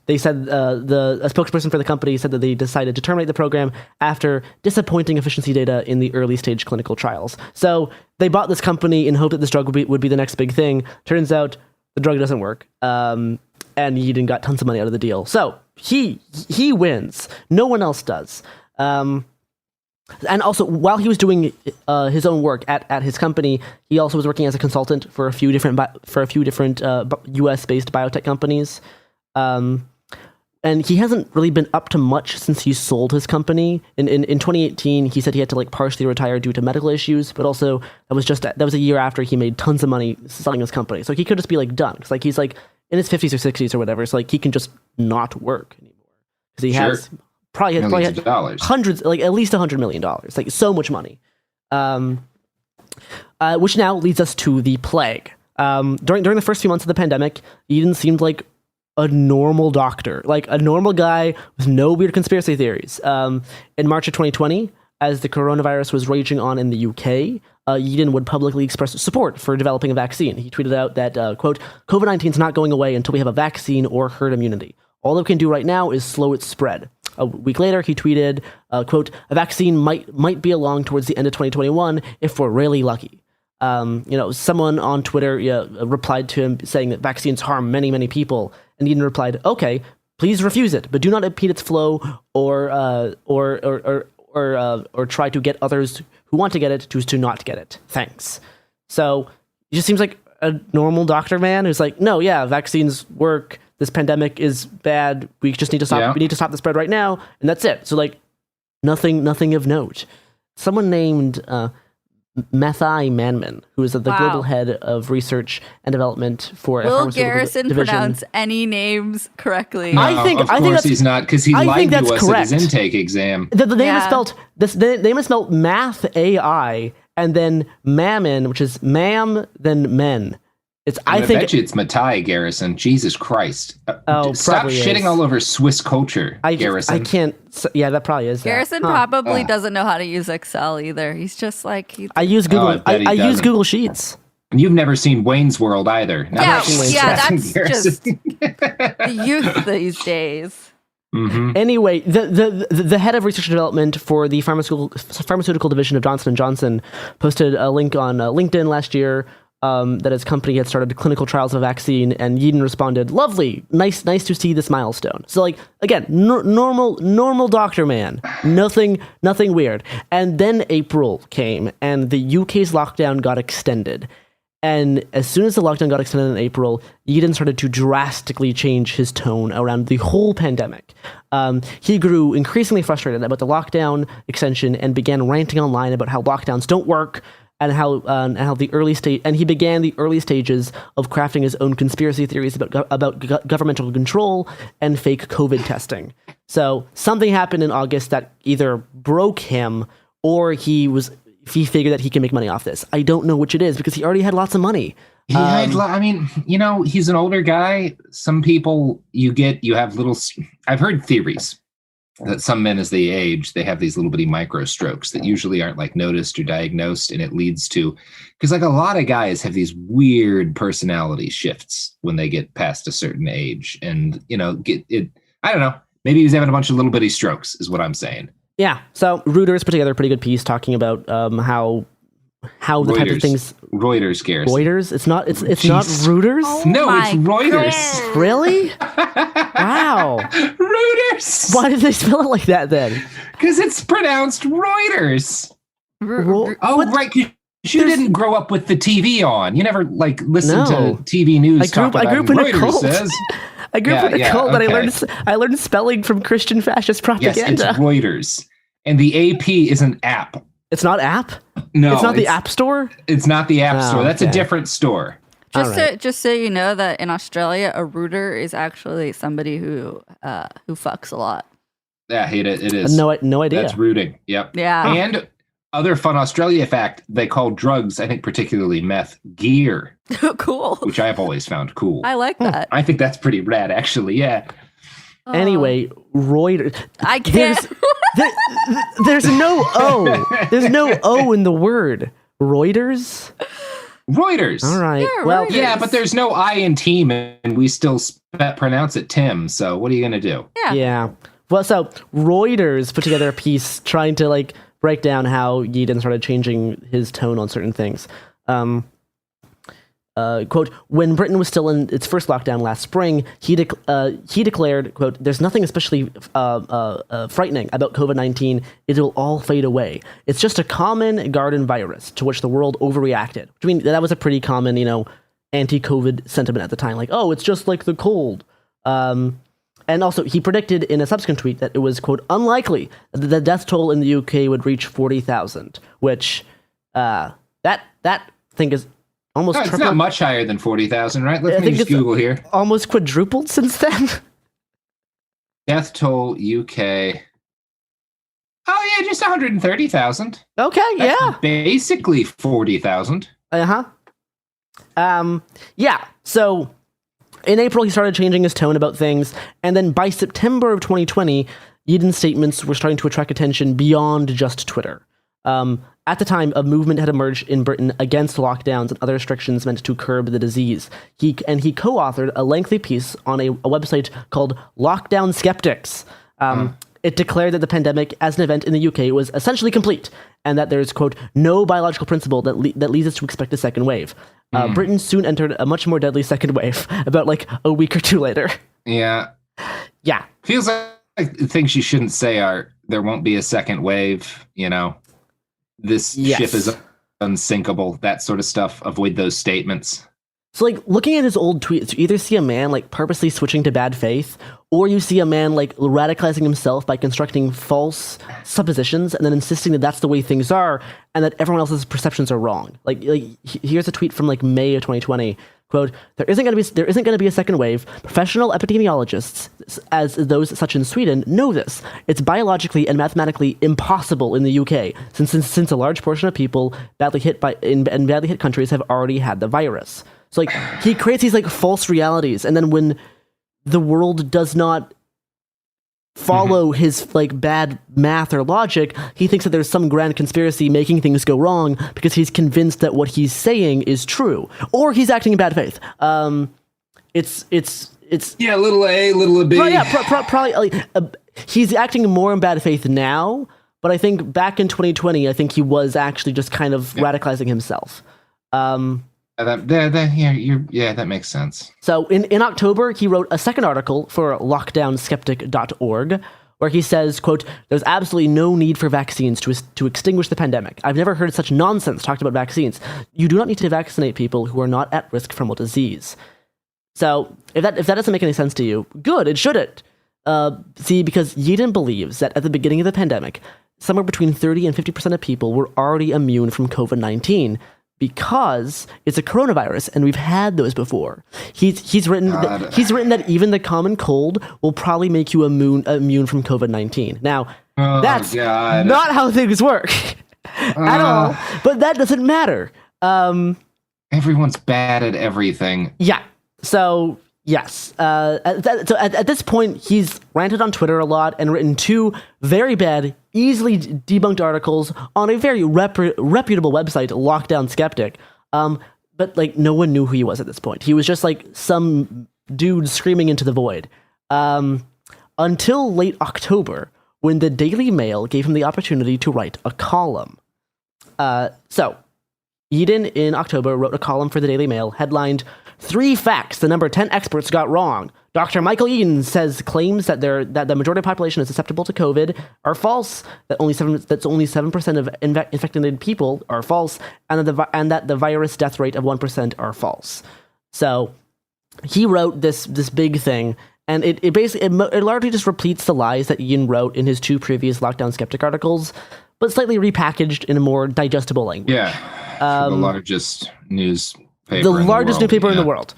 They said a spokesperson for the company said that they decided to terminate the program after disappointing efficiency data in the early stage clinical trials. So they bought this company in hope that this drug would be the next big thing. Turns out the drug doesn't work, and Yeadon got tons of money out of the deal. So he wins. No one else does. And also, while he was doing his own work at his company, he also was working as a consultant for a few different U.S.-based biotech companies. And he hasn't really been up to much since he sold his company. In 2018, he said he had to partially retire due to medical issues, but also that was a year after he made tons of money selling his company. So he could just be done. Cause he's in his 50s or 60s or whatever. So he can just not work anymore because he has. Probably had hundreds, at least $100 million, so much money. Which now leads us to the plague. During the first few months of the pandemic, Yeadon seemed like a normal doctor, a normal guy with no weird conspiracy theories. In March of 2020, as the coronavirus was raging on in the UK, Yeadon would publicly express support for developing a vaccine. He tweeted out that, quote, "COVID-19 is not going away until we have a vaccine or herd immunity. All that we can do right now is slow its spread." A week later, he tweeted, quote, "A vaccine might be along towards the end of 2021 if we're really lucky." Someone on Twitter replied to him saying that vaccines harm many, many people. And Yeadon replied, "Okay, please refuse it, but do not impede its flow or try to get others who want to get it to not get it. Thanks." So he just seems like a normal doctor man who's no, yeah, vaccines work. This pandemic is bad. We just need to stop. Yeah. We need to stop the spread right now, and that's it. So nothing of note. Someone named Mathai Manman, who is the global head of research and development for Will Garrison pronounce any names correctly? No, I think he's not, because he lied to us at his intake exam. The name is spelled Math AI and then Mammon, which is Mam then Men. I bet you it's Matai, Garrison. Jesus Christ. Stop shitting all over Swiss culture, Garrison. I can't. Yeah, that probably is. Garrison probably doesn't know how to use Excel either. He's just I use Google. I use Google Sheets. And you've never seen Wayne's World either. That's just the youth these days. Mm-hmm. Anyway, the head of research and development for the pharmaceutical division of Johnson & Johnson posted a link on LinkedIn last year that his company had started clinical trials of a vaccine, and Yeadon responded, "Lovely, nice to see this milestone." So again, normal doctor man, nothing weird. And then April came, and the UK's lockdown got extended. And as soon as the lockdown got extended in April, Yeadon started to drastically change his tone around the whole pandemic. He grew increasingly frustrated about the lockdown extension and began ranting online about how lockdowns don't work, and how the early stage, and he began the early stages of crafting his own conspiracy theories about governmental control and fake COVID testing. So something happened in August that either broke him or he figured that he can make money off this. I don't know which it is because he already had lots of money. He's an older guy. Some people you have little. I've heard theories that some men, as they age, they have these little bitty micro strokes that usually aren't noticed or diagnosed, and it leads to, because a lot of guys have these weird personality shifts when they get past a certain age, and I don't know, maybe he's having a bunch of little bitty strokes is what I'm saying. Yeah. So Reuters put together a pretty good piece talking about how how the type of things. Reuters, Garrison. Reuters? It's not Reuters? Oh No, it's Reuters. God. Really? Wow. Reuters. Why did they spell it like that then? Because it's pronounced Reuters. Ro- Oh, what? right. 'Cause you didn't grow up with the TV on. You never listened No. to TV news. I grew up in a Reuters cult. says. I grew up in a cult, and okay. I learned spelling from Christian fascist Yes, propaganda. it's Reuters. And the AP is an app. It's not app? No. It's not the App Store? It's not the App Store. That's a okay. different store. Just so you know that in Australia, a rooter is actually somebody who fucks a lot. Yeah, it is. No idea. That's rooting. Yep. Yeah. And other fun Australia fact, they call drugs, I think particularly meth, gear, Cool. which I've always found cool. I like that. I think that's pretty rad, actually. Yeah. Anyway, Reuters. I can't. There's no O. There's no O in the word. Reuters? Reuters. All right. Yeah, well, Reuters. Yeah, but there's no I in team, and we still pronounce it Tim. So what are you going to do? yeah. Well, so Reuters put together a piece trying to like break down how Yeadon started changing his tone on certain things. Quote, when Britain was still in its first lockdown last spring, he declared, quote, there's nothing especially frightening about COVID-19. It will all fade away. It's just a common garden virus to which the world overreacted. I mean, that was a pretty common, anti-COVID sentiment at the time. Like, oh, it's just like the cold. And also, he predicted in a subsequent tweet that it was, quote, unlikely that the death toll in the UK would reach 40,000, which that thing is almost It's not much higher than 40,000, right? Let's just Google here. Almost quadrupled since then. Death toll UK. Oh yeah, just 130,000. Okay, yeah. Basically 40,000. Yeah. So in April, he started changing his tone about things, and then by September of 2020, Yeadon's statements were starting to attract attention beyond just Twitter. At the time, a movement had emerged in Britain against lockdowns and other restrictions meant to curb the disease. He co-authored a lengthy piece on a website called Lockdown Skeptics. It declared that the pandemic as an event in the UK was essentially complete, and that there is, quote, no biological principle that leads us to expect a second wave. Britain soon entered a much more deadly second wave, about like a week or two later. Yeah. Yeah. Feels like things you shouldn't say are, there won't be a second wave, This ship is unsinkable, that sort of stuff. Avoid those statements. So, like, looking at his old tweets, you either see a man, like, purposely switching to bad faith, or you see a man, like, radicalizing himself by constructing false suppositions and then insisting that that's the way things are and that everyone else's perceptions are wrong. Like here's a tweet from, like, May of 2020. Quote, there isn't going to be a second wave. Professional epidemiologists, as those such in Sweden, know this. It's biologically and mathematically impossible in the UK, since a large portion of people badly hit countries have already had the virus. So, like, he creates these, like, false realities, and then when the world does not follow his, like, bad math or logic, he thinks that there's some grand conspiracy making things go wrong because he's convinced that what he's saying is true, or he's acting in bad faith. It's yeah, little a, little b. Probably he's acting more in bad faith now, but I think back in 2020, I think he was actually just kind of radicalizing himself. That makes sense. So in October, he wrote a second article for lockdownskeptic.org, where he says, quote, there's absolutely no need for vaccines to extinguish the pandemic. I've never heard such nonsense talked about vaccines. You do not need to vaccinate people who are not at risk from a disease. So if that doesn't make any sense to you, good, it shouldn't. Because Yeadon believes that at the beginning of the pandemic, somewhere between 30 and 50% of people were already immune from COVID-19, because it's a coronavirus, and we've had those before. He's written that even the common cold will probably make you immune from COVID-19. Now, that's not how things work at all. But that doesn't matter. Everyone's bad at everything. Yeah. So yes. At this point, he's ranted on Twitter a lot and written 2 very bad, easily debunked articles on a very reputable website, Lockdown Skeptic. But, like, no one knew who he was at this point. He was just, like, some dude screaming into the void. Until late October, when the Daily Mail gave him the opportunity to write a column. So Eden, in October, wrote a column for the Daily Mail headlined, 3 facts the number 10 experts got wrong. Dr. Michael Eden says claims that the majority of the population is susceptible to COVID are false, that only 7% of infected people are false, and that the virus death rate of 1% are false. So he wrote this big thing, and it largely just repeats the lies that Eden wrote in his 2 previous Lockdown Skeptic articles, but slightly repackaged in a more digestible language. Yeah, the largest newspaper in the world.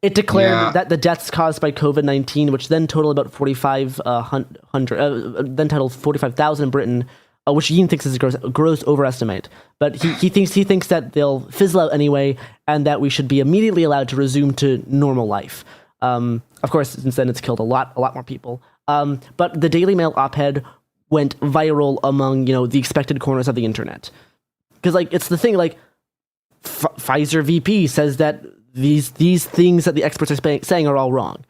It declared that the deaths caused by COVID-19, which then total about 45,000 in Britain, which Ian thinks is a gross overestimate. But he thinks that they'll fizzle out anyway, and that we should be immediately allowed to resume to normal life. Of course, since then it's killed a lot more people. But the Daily Mail op-ed went viral among the expected corners of the internet, because it's the thing Pfizer VP says that these things that the experts are saying are all wrong.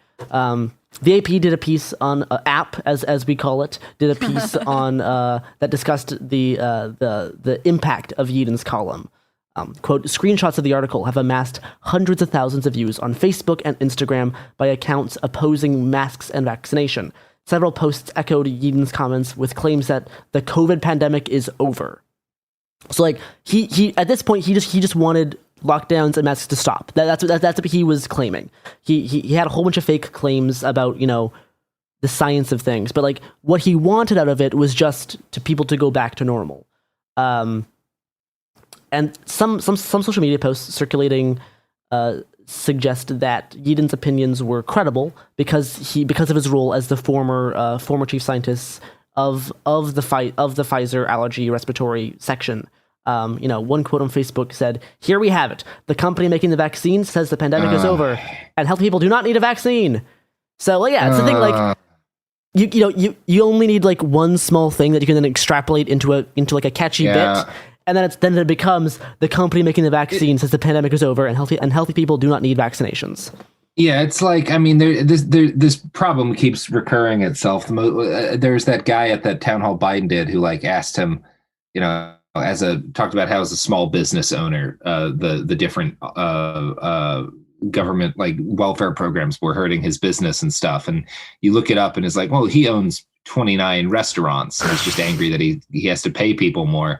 The AP did a piece on app, as we call it, did a piece on that discussed the impact of Yeden's column. Quote, screenshots of the article have amassed hundreds of thousands of views on Facebook and Instagram by accounts opposing masks and vaccination. Several posts echoed Yeden's comments with claims that the COVID pandemic is over. So he at this point he just wanted lockdowns and masks to stop. That's what he was claiming. He had a whole bunch of fake claims about the science of things, but what he wanted out of it was just to people to go back to normal. And some social media posts circulating suggest that Yeden's opinions were credible because of his role as the former chief scientist of the Pfizer allergy respiratory section. One quote on Facebook said, "Here we have it. The company making the vaccine says the pandemic is over, and healthy people do not need a vaccine." So it's the thing. You only need one small thing that you can then extrapolate into a catchy bit, and then it becomes the company making the vaccine says the pandemic is over, and healthy people do not need vaccinations. Yeah, it's this problem keeps recurring itself. There's that guy at that town hall Biden did who asked him, talked about how as a small business owner, the different government welfare programs were hurting his business and stuff. And you look it up and it's well, he owns 29 restaurants. And he's just angry that he has to pay people more.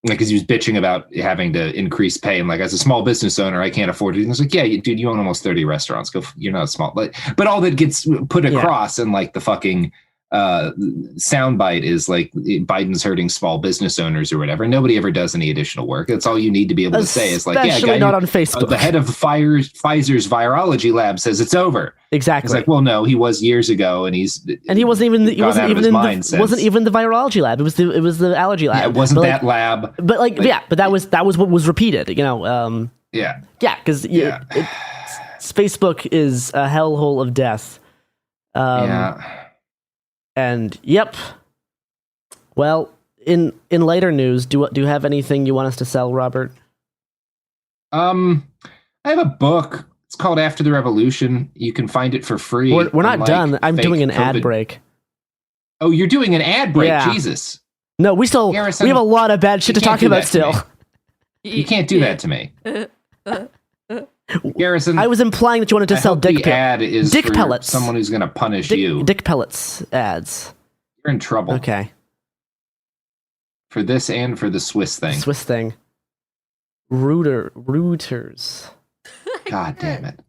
Because he was bitching about having to increase pay. And as a small business owner, I can't afford it. And it's yeah, dude, you own almost 30 restaurants. You're not small. But all that gets put across in the fucking soundbite is Biden's hurting small business owners or whatever. Nobody ever does any additional work. That's all you need to be able to say is especially not on Facebook. The head of Pfizer's virology lab says it's over. Exactly. It's well, no, he was years ago, and he wasn't even the virology lab. It was the allergy lab. Yeah, it wasn't that lab. But but that was what was repeated. Because Facebook is a hellhole of death. And yep. Well, in later news, do you have anything you want us to sell, Robert? I have a book. It's called After the Revolution. You can find it for free. We're not done. I'm doing an ad break. Oh, you're doing an ad break? Yeah. Jesus. No, we have a lot of bad shit to talk about still. You can't do that to me. Garrison, I was implying that you wanted to sell dick pellets. Someone who's going to punish you. Dick pellets ads. You're in trouble. Okay. For this and for the Swiss thing. Rooters. God damn it.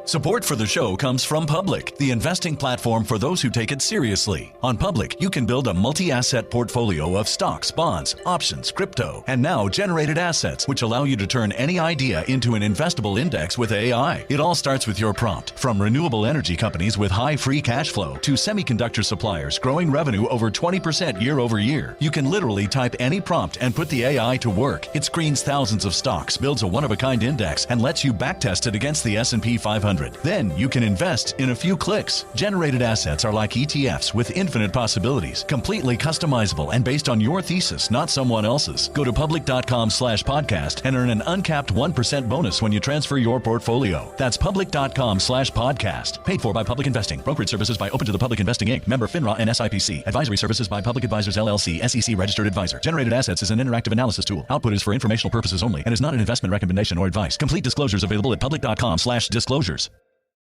Support for the show comes from Public, the investing platform for those who take it seriously. On Public, you can build a multi-asset portfolio of stocks, bonds, options, crypto, and now generated assets, which allow you to turn any idea into an investable index with AI. It all starts with your prompt. From renewable energy companies with high free cash flow to semiconductor suppliers growing revenue over 20% year over year, you can literally type any prompt and put the AI to work. It screens thousands of stocks, builds a one-of-a-kind index, and lets you backtest it against the S&P 500. 100. Then you can invest in a few clicks. Generated assets are like ETFs with infinite possibilities, completely customizable and based on your thesis, not someone else's. Go to public.com/podcast and earn an uncapped 1% bonus when you transfer your portfolio. That's public.com/podcast. Paid for by Public Investing. Brokerage services by Open to the Public Investing Inc. Member FINRA and SIPC. Advisory services by Public Advisors LLC, SEC registered advisor. Generated assets is an interactive analysis tool. Output is for informational purposes only and is not an investment recommendation or advice. Complete disclosures available at public.com/disclosures.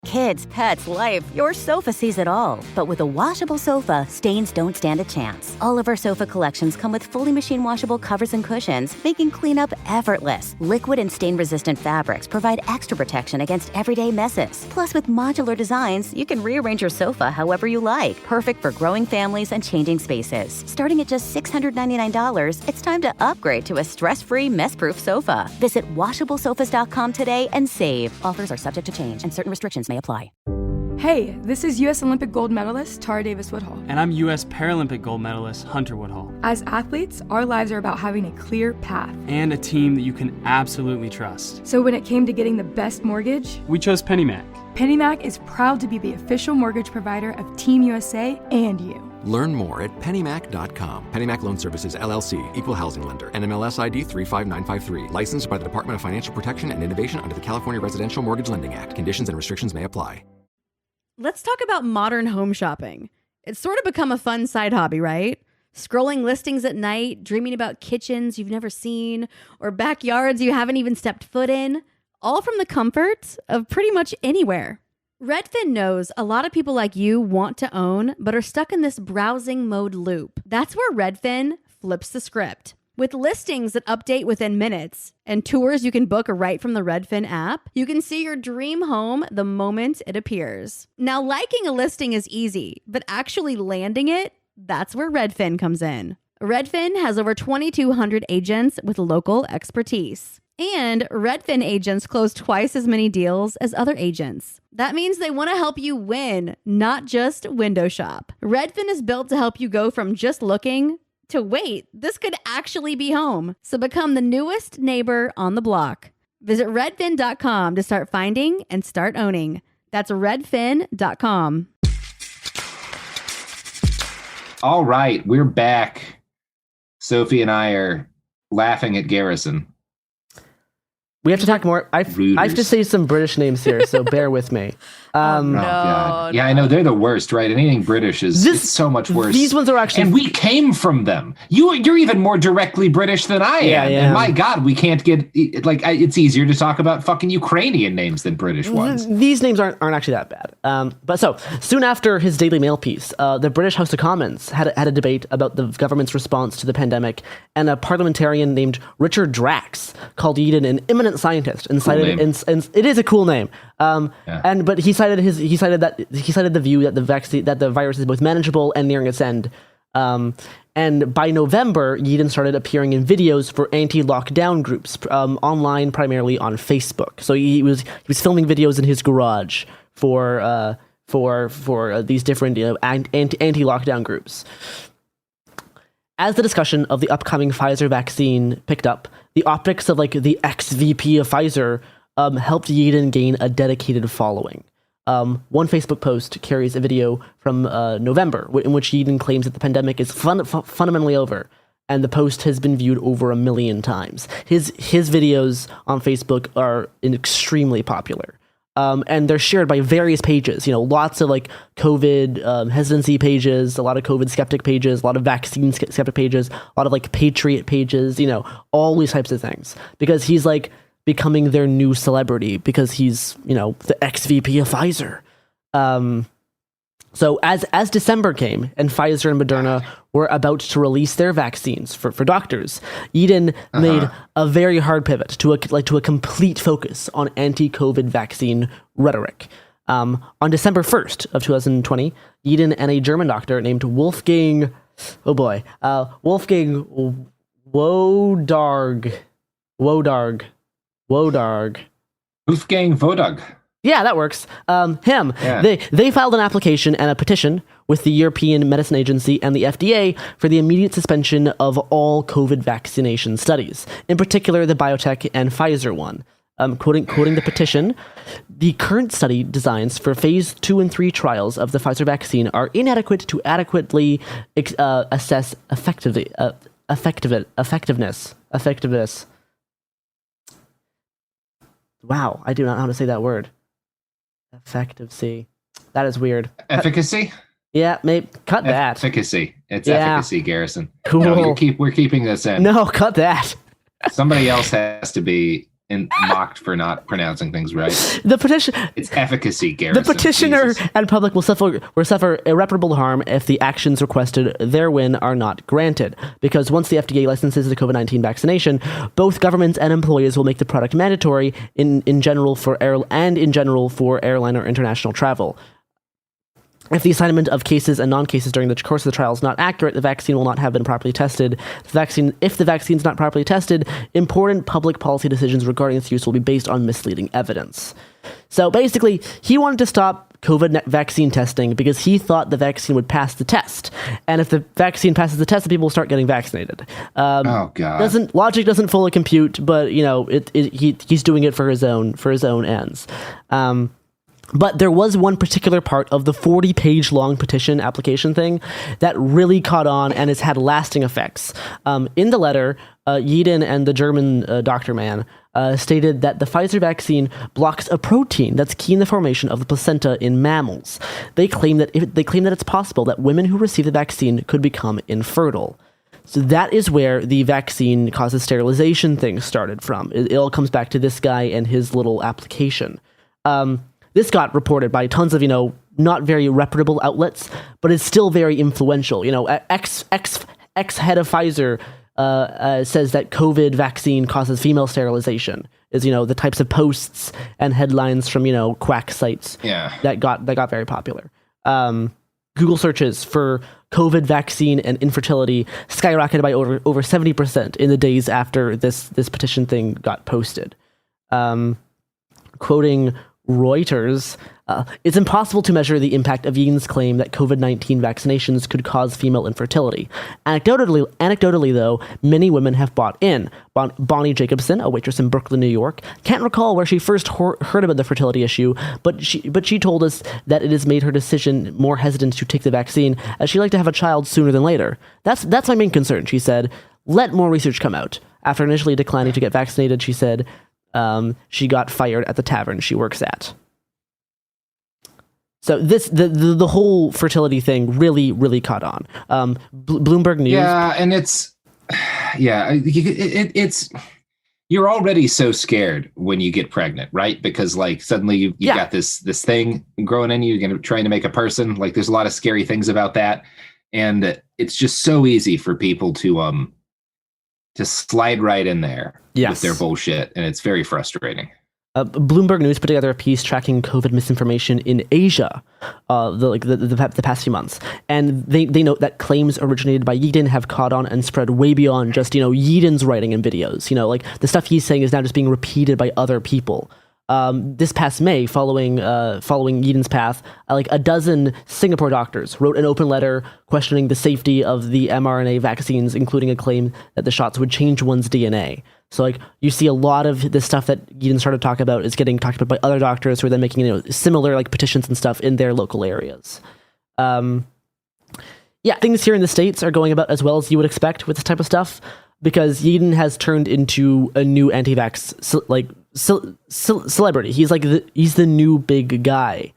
Kids, pets, life, your sofa sees it all. But with a washable sofa, stains don't stand a chance. All of our sofa collections come with fully machine washable covers and cushions, making cleanup effortless. Liquid and stain-resistant fabrics provide extra protection against everyday messes. Plus, with modular designs, you can rearrange your sofa however you like. Perfect for growing families and changing spaces. Starting at just $699, it's time to upgrade to a stress-free, mess-proof sofa. Visit washablesofas.com today and save. Offers are subject to change and certain restrictions may apply. Hey, this is U.S. Olympic gold medalist Tara Davis Woodhull. And I'm U.S. Paralympic gold medalist Hunter Woodhull. As athletes, our lives are about having a clear path. And a team that you can absolutely trust. So when it came to getting the best mortgage, we chose PennyMac. PennyMac is proud to be the official mortgage provider of Team USA and you. Learn more at pennymac.com. PennyMac Loan Services, LLC, Equal Housing Lender, NMLS ID 35953. Licensed by the Department of Financial Protection and Innovation under the California Residential Mortgage Lending Act. Conditions and restrictions may apply. Let's talk about modern home shopping. It's sort of become a fun side hobby, right? Scrolling listings at night, dreaming about kitchens you've never seen, or backyards you haven't even stepped foot in, all from the comfort of pretty much anywhere. Redfin knows a lot of people like you want to own, but are stuck in this browsing mode loop. That's where Redfin flips the script. With listings that update within minutes and tours you can book right from the Redfin app, you can see your dream home the moment it appears. Now, liking a listing is easy, but actually landing it, that's where Redfin comes in. Redfin has over 2,200 agents with local expertise. And Redfin agents close twice as many deals as other agents. That means they want to help you win, not just window shop. Redfin is built to help you go from just looking to wait, this could actually be home. So become the newest neighbor on the block. Visit redfin.com to start finding and start owning. That's redfin.com. All right, we're back. Sophie and I are laughing at Garrison. We have to talk more. I have to say some British names here, so bear with me. God. Yeah, I know they're the worst, right? Anything British is it's so much worse. These ones are actually, and we came from them. You're even more directly British than I am. Yeah. And my God, we can't get it's easier to talk about fucking Ukrainian names than British ones. These names aren't actually that bad. But so soon after his Daily Mail piece, the British House of Commons had a debate about the government's response to the pandemic, and a parliamentarian named Richard Drax called Eden an eminent scientist and cited, and it is a cool name. But he cited the view that the virus is both manageable and nearing its end. And by November, Eden started appearing in videos for anti-lockdown groups online, primarily on Facebook. So he was filming videos in his garage for these different anti-lockdown groups. As the discussion of the upcoming Pfizer vaccine picked up, the optics of the ex-VP of Pfizer helped Eden gain a dedicated following. One Facebook post carries a video from November in which Eden claims that the pandemic is fundamentally over, and the post has been viewed over 1 million times. His videos on Facebook are extremely popular. And they're shared by various pages, lots of COVID hesitancy pages, a lot of COVID skeptic pages, a lot of vaccine skeptic pages, a lot of patriot pages, all these types of things, because he's becoming their new celebrity because he's, the ex-VP of Pfizer. So as December came and Pfizer and Moderna were about to release their vaccines for doctors, Eden made a very hard pivot to a complete focus on anti-COVID vaccine rhetoric. On December 1st of 2020, Eden and a German doctor named Wolfgang Wodarg. Wolfgang Wodarg. Yeah, that works. They filed an application and a petition with the European Medicine Agency and the FDA for the immediate suspension of all COVID vaccination studies, in particular the biotech and Pfizer one. Quoting the petition, the current study designs for phase 2 and 3 trials of the Pfizer vaccine are inadequate to adequately assess effectiveness. Wow, I do not know how to say that word. Efficacy. That is weird. Efficacy? Yeah, maybe cut that. Efficacy. It's efficacy, Garrison. Cool. No, we're keeping this in. No, cut that. Somebody else has to be mocked for not pronouncing things right. It's efficacy, Garrison. The petitioner and public will suffer irreparable harm if the actions requested therein are not granted. Because once the FDA licenses the COVID-19 vaccination, both governments and employers will make the product mandatory in general for airline or international travel. If the assignment of cases and non-cases during the course of the trial is not accurate, the vaccine will not have been properly tested. If the vaccine is not properly tested, important public policy decisions regarding its use will be based on misleading evidence. So basically, he wanted to stop COVID vaccine testing because he thought the vaccine would pass the test. And if the vaccine passes the test, people will start getting vaccinated. Oh God! Logic doesn't fully compute, but he's doing it for his own ends. But there was one particular part of the 40-page long petition application thing that really caught on and has had lasting effects. In the letter, Yeadon and the German doctor man stated that the Pfizer vaccine blocks a protein that's key in the formation of the placenta in mammals. They claim that it's possible that women who receive the vaccine could become infertile. So that is where the vaccine causes sterilization thing started from. It all comes back to this guy and his little application. This got reported by tons of, not very reputable outlets, but it's still very influential. Ex head of Pfizer says that COVID vaccine causes female sterilization. Is the types of posts and headlines from quack sites that got very popular. Google searches for COVID vaccine and infertility skyrocketed by over 70% in the days after this petition thing got posted. Quoting Reuters, it's impossible to measure the impact of Yeadon's claim that COVID-19 vaccinations could cause female infertility. Anecdotally, though, many women have bought in. Bonnie Jacobson, a waitress in Brooklyn, New York, can't recall where she first heard about the fertility issue, but she told us that it has made her decision more hesitant to take the vaccine, as she'd like to have a child sooner than later. That's my main concern, she said. Let more research come out. After initially declining to get vaccinated, she said, she got fired at the tavern she works at. So the whole fertility thing really caught on. Bloomberg News. Yeah, and it's you're already so scared when you get pregnant, right? Because suddenly you got this thing growing in you, you're trying to make a person. There's a lot of scary things about that, and it's just so easy for people to slide right in there with their bullshit, and it's very frustrating. Bloomberg News put together a piece tracking COVID misinformation in Asia the past few months, and they note that claims originated by Yeadon have caught on and spread way beyond just Yeadon's writing and videos. The stuff he's saying is now just being repeated by other people. This past May, following Yeadon's path, a dozen Singapore doctors wrote an open letter questioning the safety of the mRNA vaccines, including a claim that the shots would change one's DNA. So you see a lot of the stuff that Yeadon started to talk about is getting talked about by other doctors who are then making similar petitions and stuff in their local areas. Things here in the States are going about as well as you would expect with this type of stuff, because Yeadon has turned into a new anti-vax celebrity. He's the new big guy.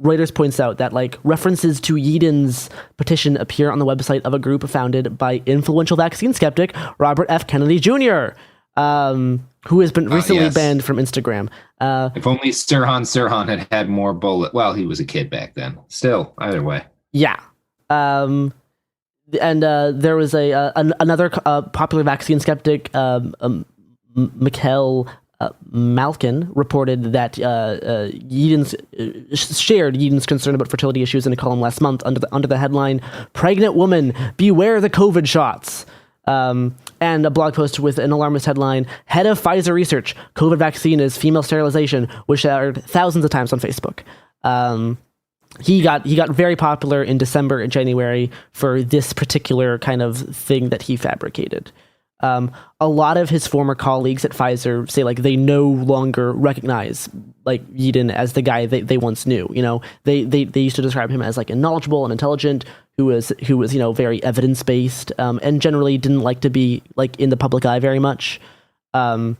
Reuters points out that references to Yeadon's petition appear on the website of a group founded by influential vaccine skeptic Robert F. Kennedy Jr., who has been recently banned from Instagram. If only Sirhan had more bullet. Well, he was a kid back then. Still, either way. Yeah. And there was another popular vaccine skeptic, Mikhail Malkin, reported that shared Yeadon's concern about fertility issues in a column last month under the headline "Pregnant Woman, Beware the COVID Shots." And a blog post with an alarmist headline, "Head of Pfizer Research, COVID Vaccine is Female Sterilization," which aired thousands of times on Facebook. He got very popular in December and January for this particular kind of thing that he fabricated. A lot of his former colleagues at Pfizer say like they no longer recognize like Yeadon as the guy they once knew. You know, they used to describe him as like knowledgeable and intelligent, who was very evidence based, and generally didn't like to be like in the public eye very much. An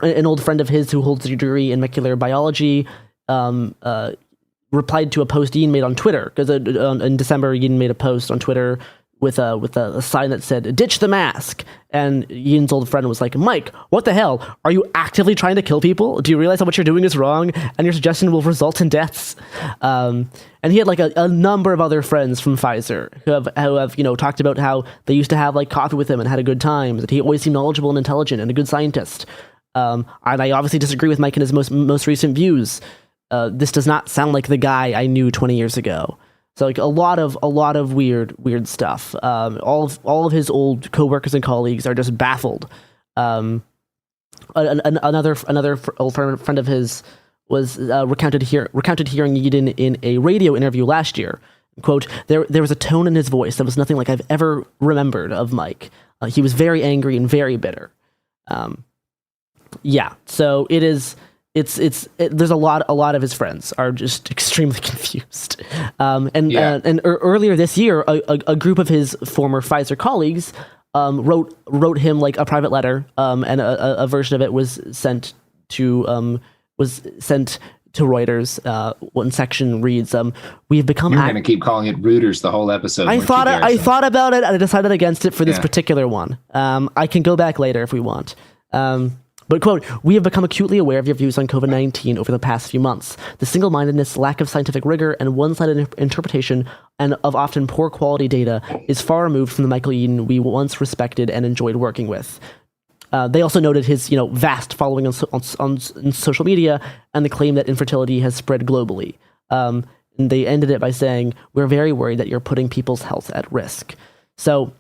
old friend of his who holds a degree in molecular biology replied to a post Yeadon made on Twitter, because in December Yeadon made a post on Twitter with a sign that said "Ditch the mask," and Yeadon's old friend was like, "Mike, what the hell? Are you actively trying to kill people? Do you realize that what you're doing is wrong, and your suggestion will result in deaths?" And he had like a number of other friends from Pfizer who have talked about how they used to have like coffee with him and had a good time. That he always seemed knowledgeable and intelligent and a good scientist. And I obviously disagree with Mike in his most recent views. This does not sound like the guy I knew 20 years ago. So like a lot of weird stuff. All of his old coworkers and colleagues are just baffled. Another old friend of his was recounted hearing Yeadon in a radio interview last year. Quote, there was a tone in his voice that was nothing like I've ever remembered of Mike. He was very angry and very bitter. So it is. There's a lot of his friends are just extremely confused. Earlier this year, a group of his former Pfizer colleagues wrote him like a private letter, and a version of it was sent to Reuters. One section reads, "We have become." You're going to keep calling it Reuters the whole episode. I thought about it, and I decided against it for this particular one. I can go back later if we want. But, quote, "We have become acutely aware of your views on COVID-19 over the past few months. The single-mindedness, lack of scientific rigor, and one-sided interpretation and of often poor quality data is far removed from the Michael Yeadon we once respected and enjoyed working with." They also noted his, vast following on social media and the claim that infertility has spread globally. And they ended it by saying, "We're very worried that you're putting people's health at risk." So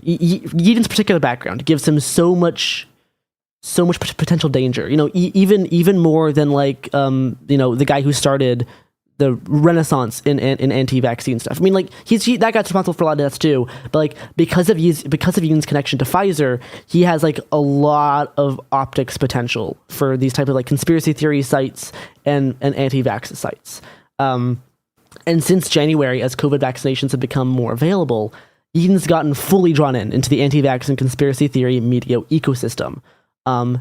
Yeadon's particular background gives him so much potential danger, even more than like, the guy who started the renaissance in anti-vaccine stuff. I mean, like that guy's responsible for a lot of deaths too, but like because of Yeadon's connection to Pfizer, he has like a lot of optics potential for these type of like conspiracy theory sites and anti-vax sites. And since January, as COVID vaccinations have become more available, Yeadon's gotten fully drawn into the anti-vax and conspiracy theory media ecosystem.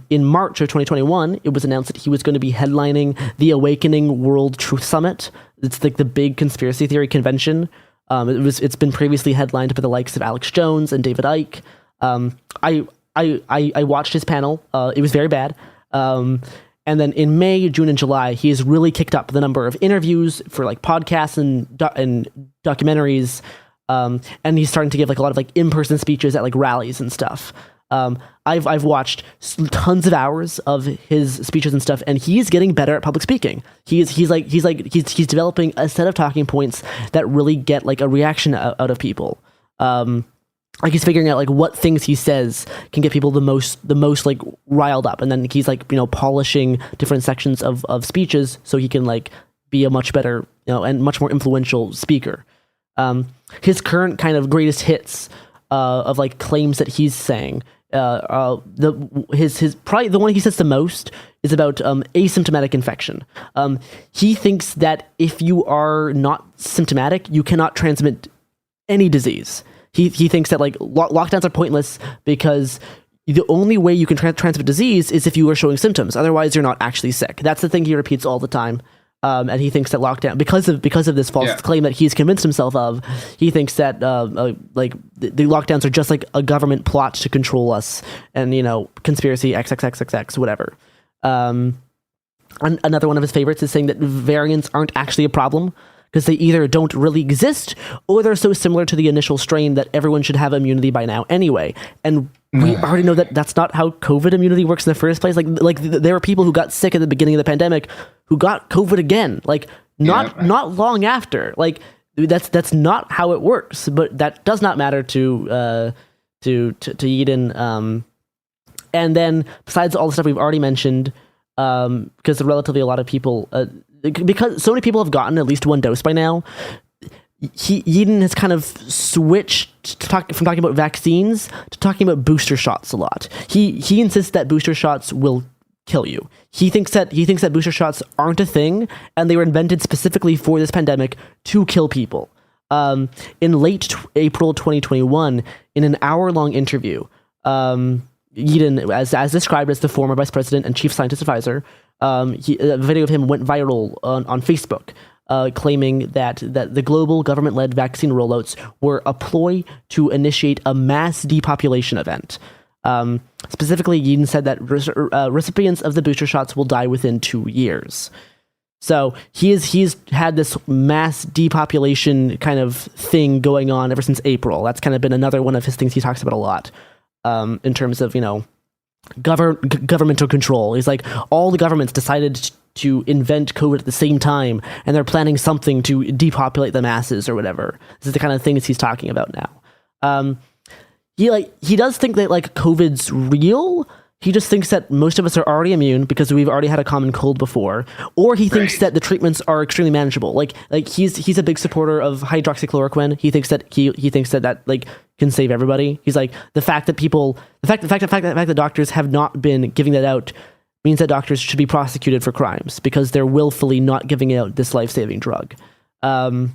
In March of 2021, it was announced that he was going to be headlining the Awakening World Truth Summit. It's like the big conspiracy theory convention. It's been previously headlined by the likes of Alex Jones and David Icke. I watched his panel. It was very bad. And then in May, June, and July, he has really kicked up the number of interviews for like podcasts and documentaries. And he's starting to give like a lot of like in-person speeches at like rallies and stuff. I've watched tons of hours of his speeches and stuff, and he's getting better at public speaking. He's developing a set of talking points that really get like a reaction out of people. Like he's figuring out like what things he says can get people the most like riled up, and then he's like polishing different sections of speeches so he can like be a much better and much more influential speaker. His current kind of greatest hits of like claims that he's saying. His probably the one he says the most is about asymptomatic infection. He thinks that if you are not symptomatic, you cannot transmit any disease. He thinks that like lockdowns are pointless because the only way you can transmit disease is if you are showing symptoms. Otherwise, you're not actually sick. That's the thing he repeats all the time. And he thinks that lockdown, because of this false claim that he's convinced himself of, he thinks that like the lockdowns are just like a government plot to control us, and conspiracy XXXXX whatever. Another one of his favorites is saying that variants aren't actually a problem because they either don't really exist or they're so similar to the initial strain that everyone should have immunity by now anyway. And we already know that that's not how COVID immunity works in the first place. Like there were people who got sick at the beginning of the pandemic who got COVID again, like not long after. Like that's not how it works. But that does not matter to Yeadon. And then besides all the stuff we've already mentioned, because relatively a lot of people, because so many people have gotten at least one dose by now, Yeadon has kind of switched from talking about vaccines to talking about booster shots a lot. He insists that booster shots will kill you. He thinks that booster shots aren't a thing, and they were invented specifically for this pandemic to kill people. In late April 2021, in an hour-long interview, Yeadon, as described as the former vice president and chief scientist advisor, a video of him went viral on Facebook, claiming that the global government-led vaccine rollouts were a ploy to initiate a mass depopulation event. Specifically, Yeadon said that recipients of the booster shots will die within 2 years. So he's had this mass depopulation kind of thing going on ever since April. That's kind of been another one of his things he talks about a lot, in terms of, governmental control. He's like, all the governments decided to invent COVID at the same time, and they're planning something to depopulate the masses or whatever. This is the kind of things he's talking about now. He does think that COVID's real. He just thinks that most of us are already immune because we've already had a common cold before, or he thinks that the treatments are extremely manageable. He's a big supporter of hydroxychloroquine. He thinks that that can save everybody. He's like, the fact that doctors have not been giving that out means that doctors should be prosecuted for crimes because they're willfully not giving out this life-saving drug. And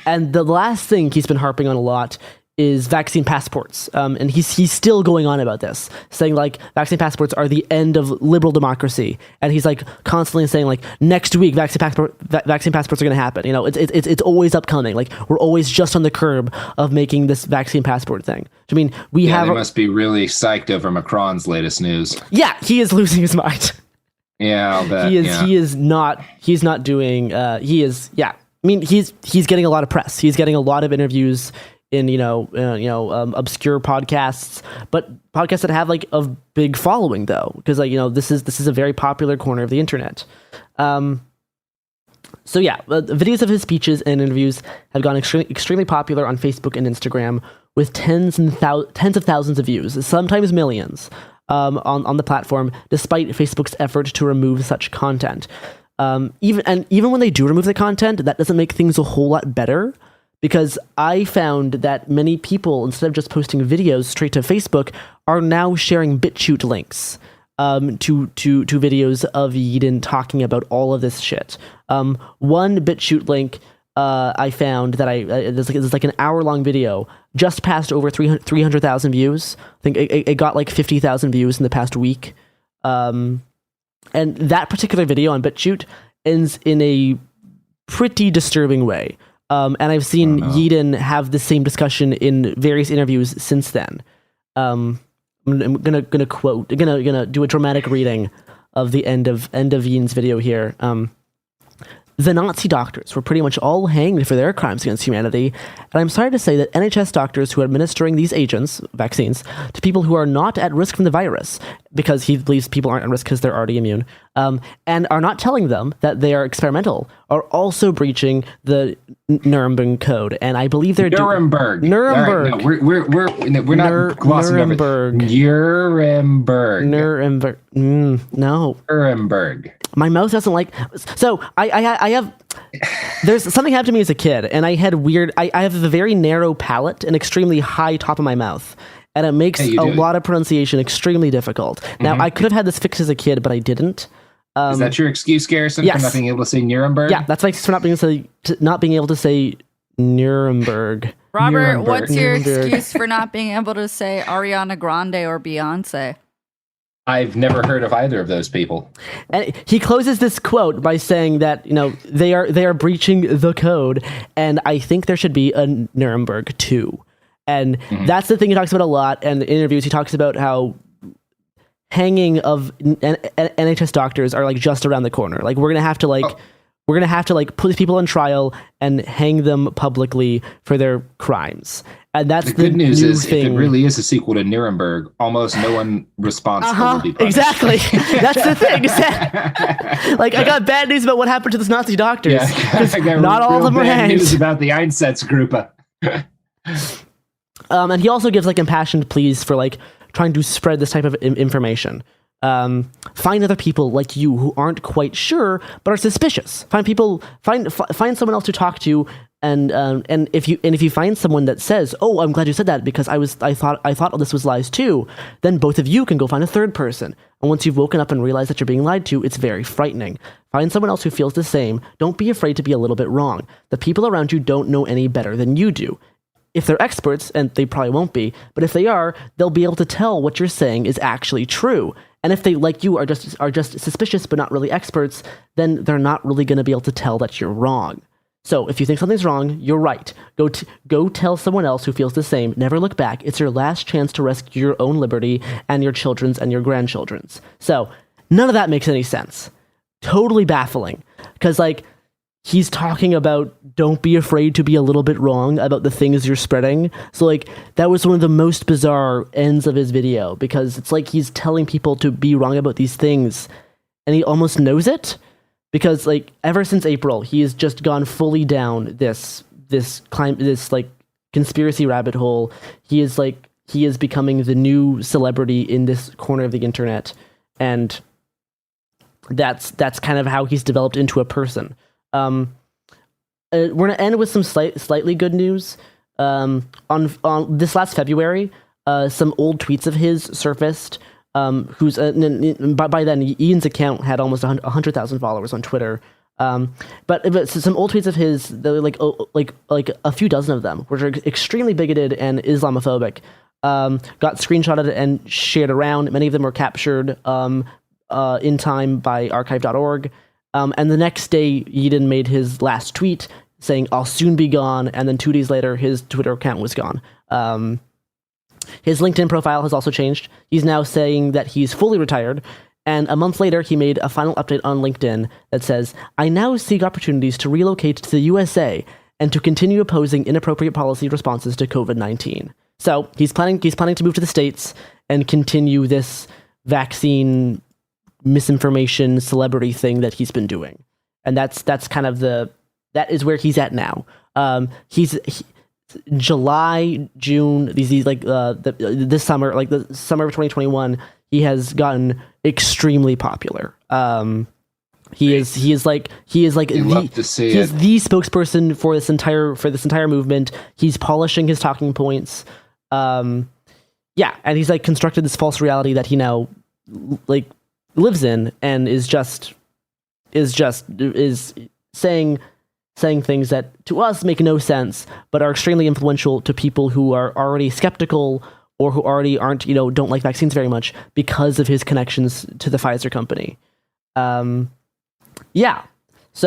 the last thing he's been harping on a lot is vaccine passports. And he's still going on about this, saying vaccine passports are the end of liberal democracy. And he's constantly saying next week vaccine passports are going to happen. It's always upcoming. We're always just on the curb of making this vaccine passport thing. I mean, they must be really psyched over Macron's latest news. Yeah, he is losing his mind. Yeah, I'll bet. He's not doing, he's getting a lot of press. He's getting a lot of interviews in obscure podcasts, but podcasts that have a big following though, because this is a very popular corner of the internet. The videos of his speeches and interviews have gone extremely popular on Facebook and Instagram, with tens of thousands of views, sometimes millions, on the platform, despite Facebook's effort to remove such content. Even when they do remove the content, that doesn't make things a whole lot better. Because I found that many people, instead of just posting videos straight to Facebook, are now sharing BitChute links to videos of Yeadon talking about all of this shit. One BitChute link I found that there's an hour-long video, just passed over 300,000 views. I think it got 50,000 views in the past week. And that particular video on BitChute ends in a pretty disturbing way. And I've seen Yeadon have the same discussion in various interviews since then. I'm gonna do a dramatic reading of the end of Yeadon's video here. The Nazi doctors were pretty much all hanged for their crimes against humanity, and I'm sorry to say that NHS doctors who are administering these vaccines, to people who are not at risk from the virus, because he believes people aren't at risk because they're already immune, and are not telling them that they are experimental, are also breaching the Nuremberg Code, and I believe they're Nuremberg. Nuremberg. Right, no, we're not glossing over Nuremberg. Nuremberg. No. Nuremberg. My mouth doesn't so I have there's something happened to me as a kid, and I had I have a very narrow palate and extremely high top of my mouth, and it makes a lot of pronunciation extremely difficult. Now, I could have had this fixed as a kid, but I didn't. Is that your excuse, Garrison, for not being able to say Nuremberg? Yeah, that's my excuse for not being able to say Nuremberg. Robert, Nuremberg. What's your excuse for not being able to say Ariana Grande or Beyonce? I've never heard of either of those people. And he closes this quote by saying that they are breaching the code, and I think there should be a Nuremberg 2. And that's the thing he talks about a lot. And in interviews, he talks about how hanging of NHS doctors are just around the corner. We're gonna have to put these people on trial and hang them publicly for their crimes. And that's the good news is thing. If it really is a sequel to Nuremberg, almost no one responsible will be punished. Exactly. That's the thing. I got bad news about what happened to those Nazi doctors. Yeah. Not all of them were hanged. News about the Einsatzgruppe. And he also gives impassioned pleas for trying to spread this type of information. Find other people like you who aren't quite sure but are suspicious. Find someone else to talk to And if you find someone that says, "Oh, I'm glad you said that because I thought this was lies too," then both of you can go find a third person. And once you've woken up and realized that you're being lied to, it's very frightening. Find someone else who feels the same. Don't be afraid to be a little bit wrong. The people around you don't know any better than you do. If they're experts, and they probably won't be, but if they are, they'll be able to tell what you're saying is actually true. And if they, like you, are just suspicious but not really experts, then they're not really going to be able to tell that you're wrong. So if you think something's wrong, you're right. Go tell someone else who feels the same. Never look back. It's your last chance to rescue your own liberty and your children's and your grandchildren's. So none of that makes any sense. Totally baffling. Because, like, he's talking about don't be afraid to be a little bit wrong about the things you're spreading. So, like, that was one of the most bizarre ends of his video, because it's like he's telling people to be wrong about these things, and he almost knows it. Because, like, ever since April, he has just gone fully down this conspiracy rabbit hole. He is becoming the new celebrity in this corner of the internet, and that's kind of how he's developed into a person. We're gonna end with some slightly good news. On this last February, some old tweets of his surfaced. By then Ian's account had almost 100,000 followers on Twitter. But some old tweets of his, like a few dozen of them, which are extremely bigoted and Islamophobic, got screenshotted and shared around. Many of them were captured in time by archive.org. And the next day, Eden made his last tweet saying, "I'll soon be gone." And then 2 days later, his Twitter account was gone. His LinkedIn profile has also changed. He's now saying that he's fully retired. And a month later, he made a final update on LinkedIn that says, "I now seek opportunities to relocate to the USA and to continue opposing inappropriate policy responses to COVID-19. So he's planning to move to the States and continue this vaccine misinformation celebrity thing that he's been doing. And that's kind of that is where he's at now. July, June, this summer, like the summer of 2021, he has gotten extremely popular. He is the spokesperson for this entire movement. He's polishing his talking points. And he's like constructed this false reality that he now like lives in, and is saying things that to us make no sense, but are extremely influential to people who are already skeptical or who already aren't, don't like vaccines very much because of his connections to the Pfizer company. So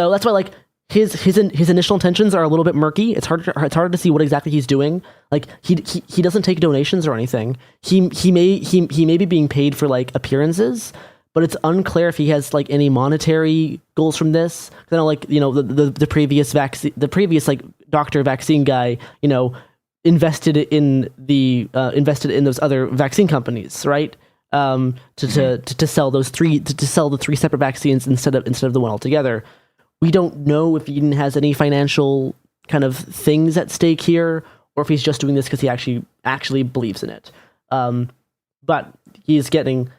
that's why, like, his initial intentions are a little bit murky. It's hard to see what exactly he's doing. Like, he doesn't take donations or anything. He may be being paid for like appearances, but it's unclear if he has like any monetary goals from this. I know, like, the previous like doctor vaccine guy, invested in those other vaccine companies, right? To sell the three separate vaccines instead of the one altogether. We don't know if Eden has any financial kind of things at stake here, or if he's just doing this because he actually believes in it. But he's getting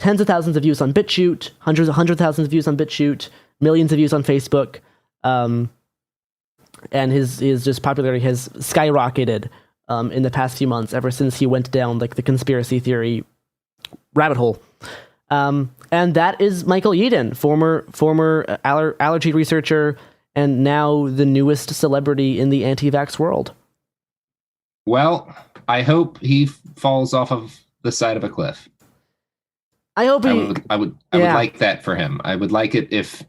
tens of thousands of views on BitChute, hundreds of thousands of views on BitChute, millions of views on Facebook, and his just popularity has skyrocketed in the past few months, ever since he went down like the conspiracy theory rabbit hole. And that is Michael Eden, former allergy researcher, and now the newest celebrity in the anti-vax world. Well, I hope he falls off of the side of a cliff. I hope I would like that for him. I would like it if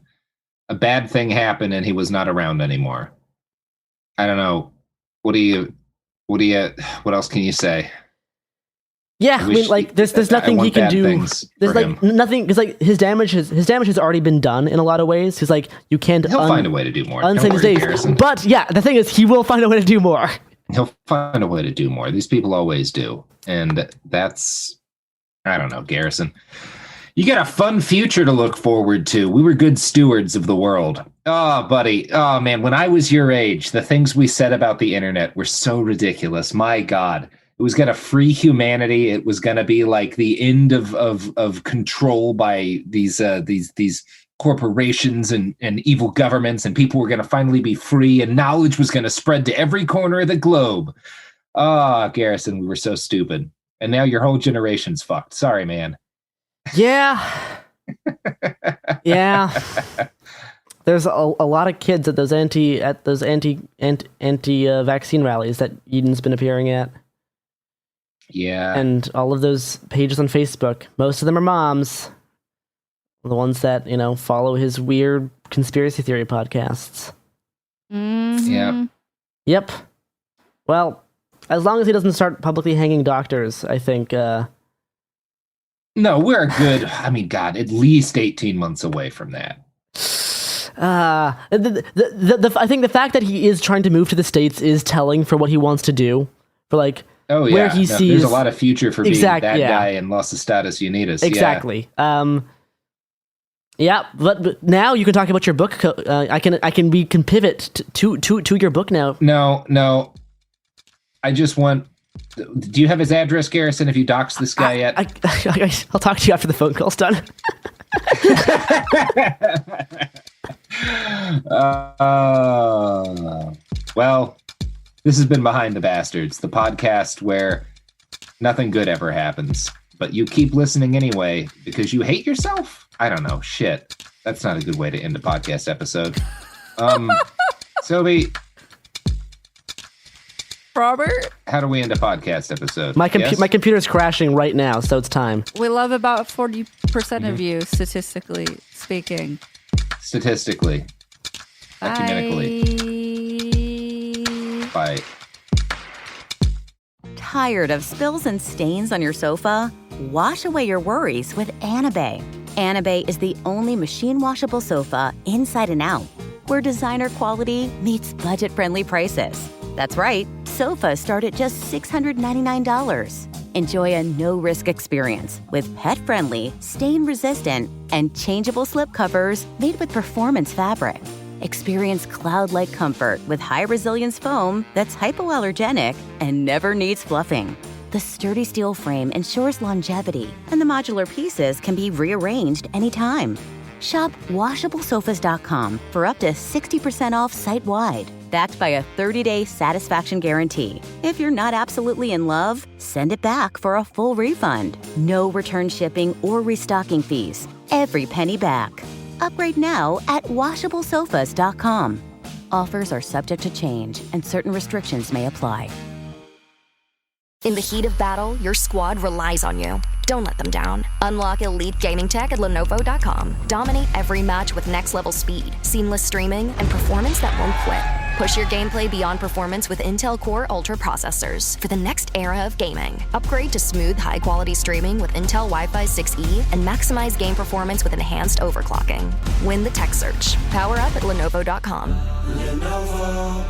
a bad thing happened and he was not around anymore. I don't know. What else can you say? Yeah, I mean, like, there's nothing he can do. There's like nothing, because like his damage has already been done in a lot of ways. He's like, you can't. He'll find a way to do more. Unsave his days. Garrison. But yeah, the thing is, he will find a way to do more. He'll find a way to do more. These people always do, and that's, I don't know, Garrison. You got a fun future to look forward to. We were good stewards of the world. Oh, buddy. Oh, man. When I was your age, the things we said about the internet were so ridiculous. My God. It was going to free humanity. It was going to be like the end of control by these corporations and evil governments, and people were going to finally be free, and knowledge was going to spread to every corner of the globe. Garrison, we were so stupid. And now your whole generation's fucked. Sorry, man. Yeah. Yeah. There's a lot of kids at those anti vaccine rallies that Eden's been appearing at. Yeah. And all of those pages on Facebook, most of them are moms. The ones that, follow his weird conspiracy theory podcasts. Mm-hmm. Yeah. Yep. Well, as long as he doesn't start publicly hanging doctors, I think... No, we're a good, God, at least 18 months away from that. I think the fact that he is trying to move to the States is telling for what he wants to do. For where he sees... There's a lot of future for being that guy in Los Estados Unidos. Exactly. Yeah, but now you can talk about your book. We can pivot to your book now. No. I just want... Do you have his address, Garrison? Have you doxed this guy yet? I'll talk to you after the phone call's done. Well, this has been Behind the Bastards, the podcast where nothing good ever happens, but you keep listening anyway because you hate yourself? I don't know. Shit. That's not a good way to end a podcast episode. Sylvie... Robert? How do we end a podcast episode? My computer's crashing right now, so it's time. We love about 40% of you, statistically speaking. Ecumenically. Bye. Tired of spills and stains on your sofa? Wash away your worries with Anabay. Anabay is the only machine washable sofa inside and out, where designer quality meets budget-friendly prices. That's right, sofas start at just $699. Enjoy a no-risk experience with pet-friendly, stain-resistant, and changeable slip covers made with performance fabric. Experience cloud-like comfort with high-resilience foam that's hypoallergenic and never needs fluffing. The sturdy steel frame ensures longevity, and the modular pieces can be rearranged anytime. Shop WashableSofas.com for up to 60% off site-wide, backed by a 30-day satisfaction guarantee. If you're not absolutely in love, send it back for a full refund. No return shipping or restocking fees. Every penny back. Upgrade now at WashableSofas.com. Offers are subject to change, and certain restrictions may apply. In the heat of battle, your squad relies on you. Don't let them down. Unlock elite gaming tech at Lenovo.com. Dominate every match with next-level speed, seamless streaming, and performance that won't quit. Push your gameplay beyond performance with Intel Core Ultra processors for the next era of gaming. Upgrade to smooth, high-quality streaming with Intel Wi-Fi 6E and maximize game performance with enhanced overclocking. Win the tech search. Power up at Lenovo.com. Lenovo.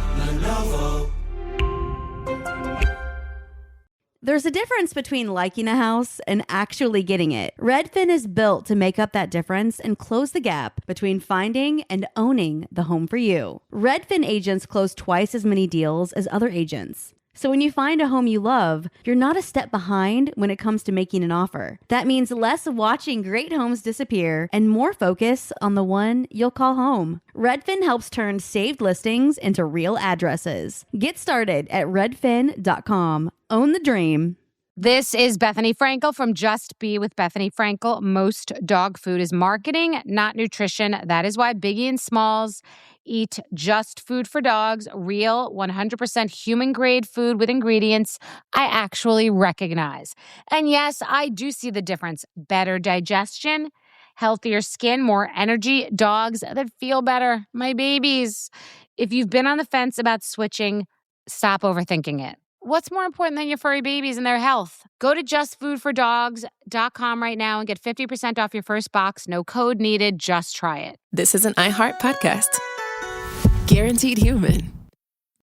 There's a difference between liking a house and actually getting it. Redfin is built to make up that difference and close the gap between finding and owning the home for you. Redfin agents close twice as many deals as other agents. So when you find a home you love, you're not a step behind when it comes to making an offer. That means less watching great homes disappear and more focus on the one you'll call home. Redfin helps turn saved listings into real addresses. Get started at redfin.com. Own the dream. This is Bethany Frankel from Just Be with Bethany Frankel. Most dog food is marketing, not nutrition. That is why Biggie and Smalls eat just food for dogs, real 100% human-grade food with ingredients I actually recognize. And yes, I do see the difference. Better digestion, healthier skin, more energy, dogs that feel better, my babies. If you've been on the fence about switching, stop overthinking it. What's more important than your furry babies and their health? Go to justfoodfordogs.com right now and get 50% off your first box. No code needed. Just try it. This is an iHeart podcast. Guaranteed human.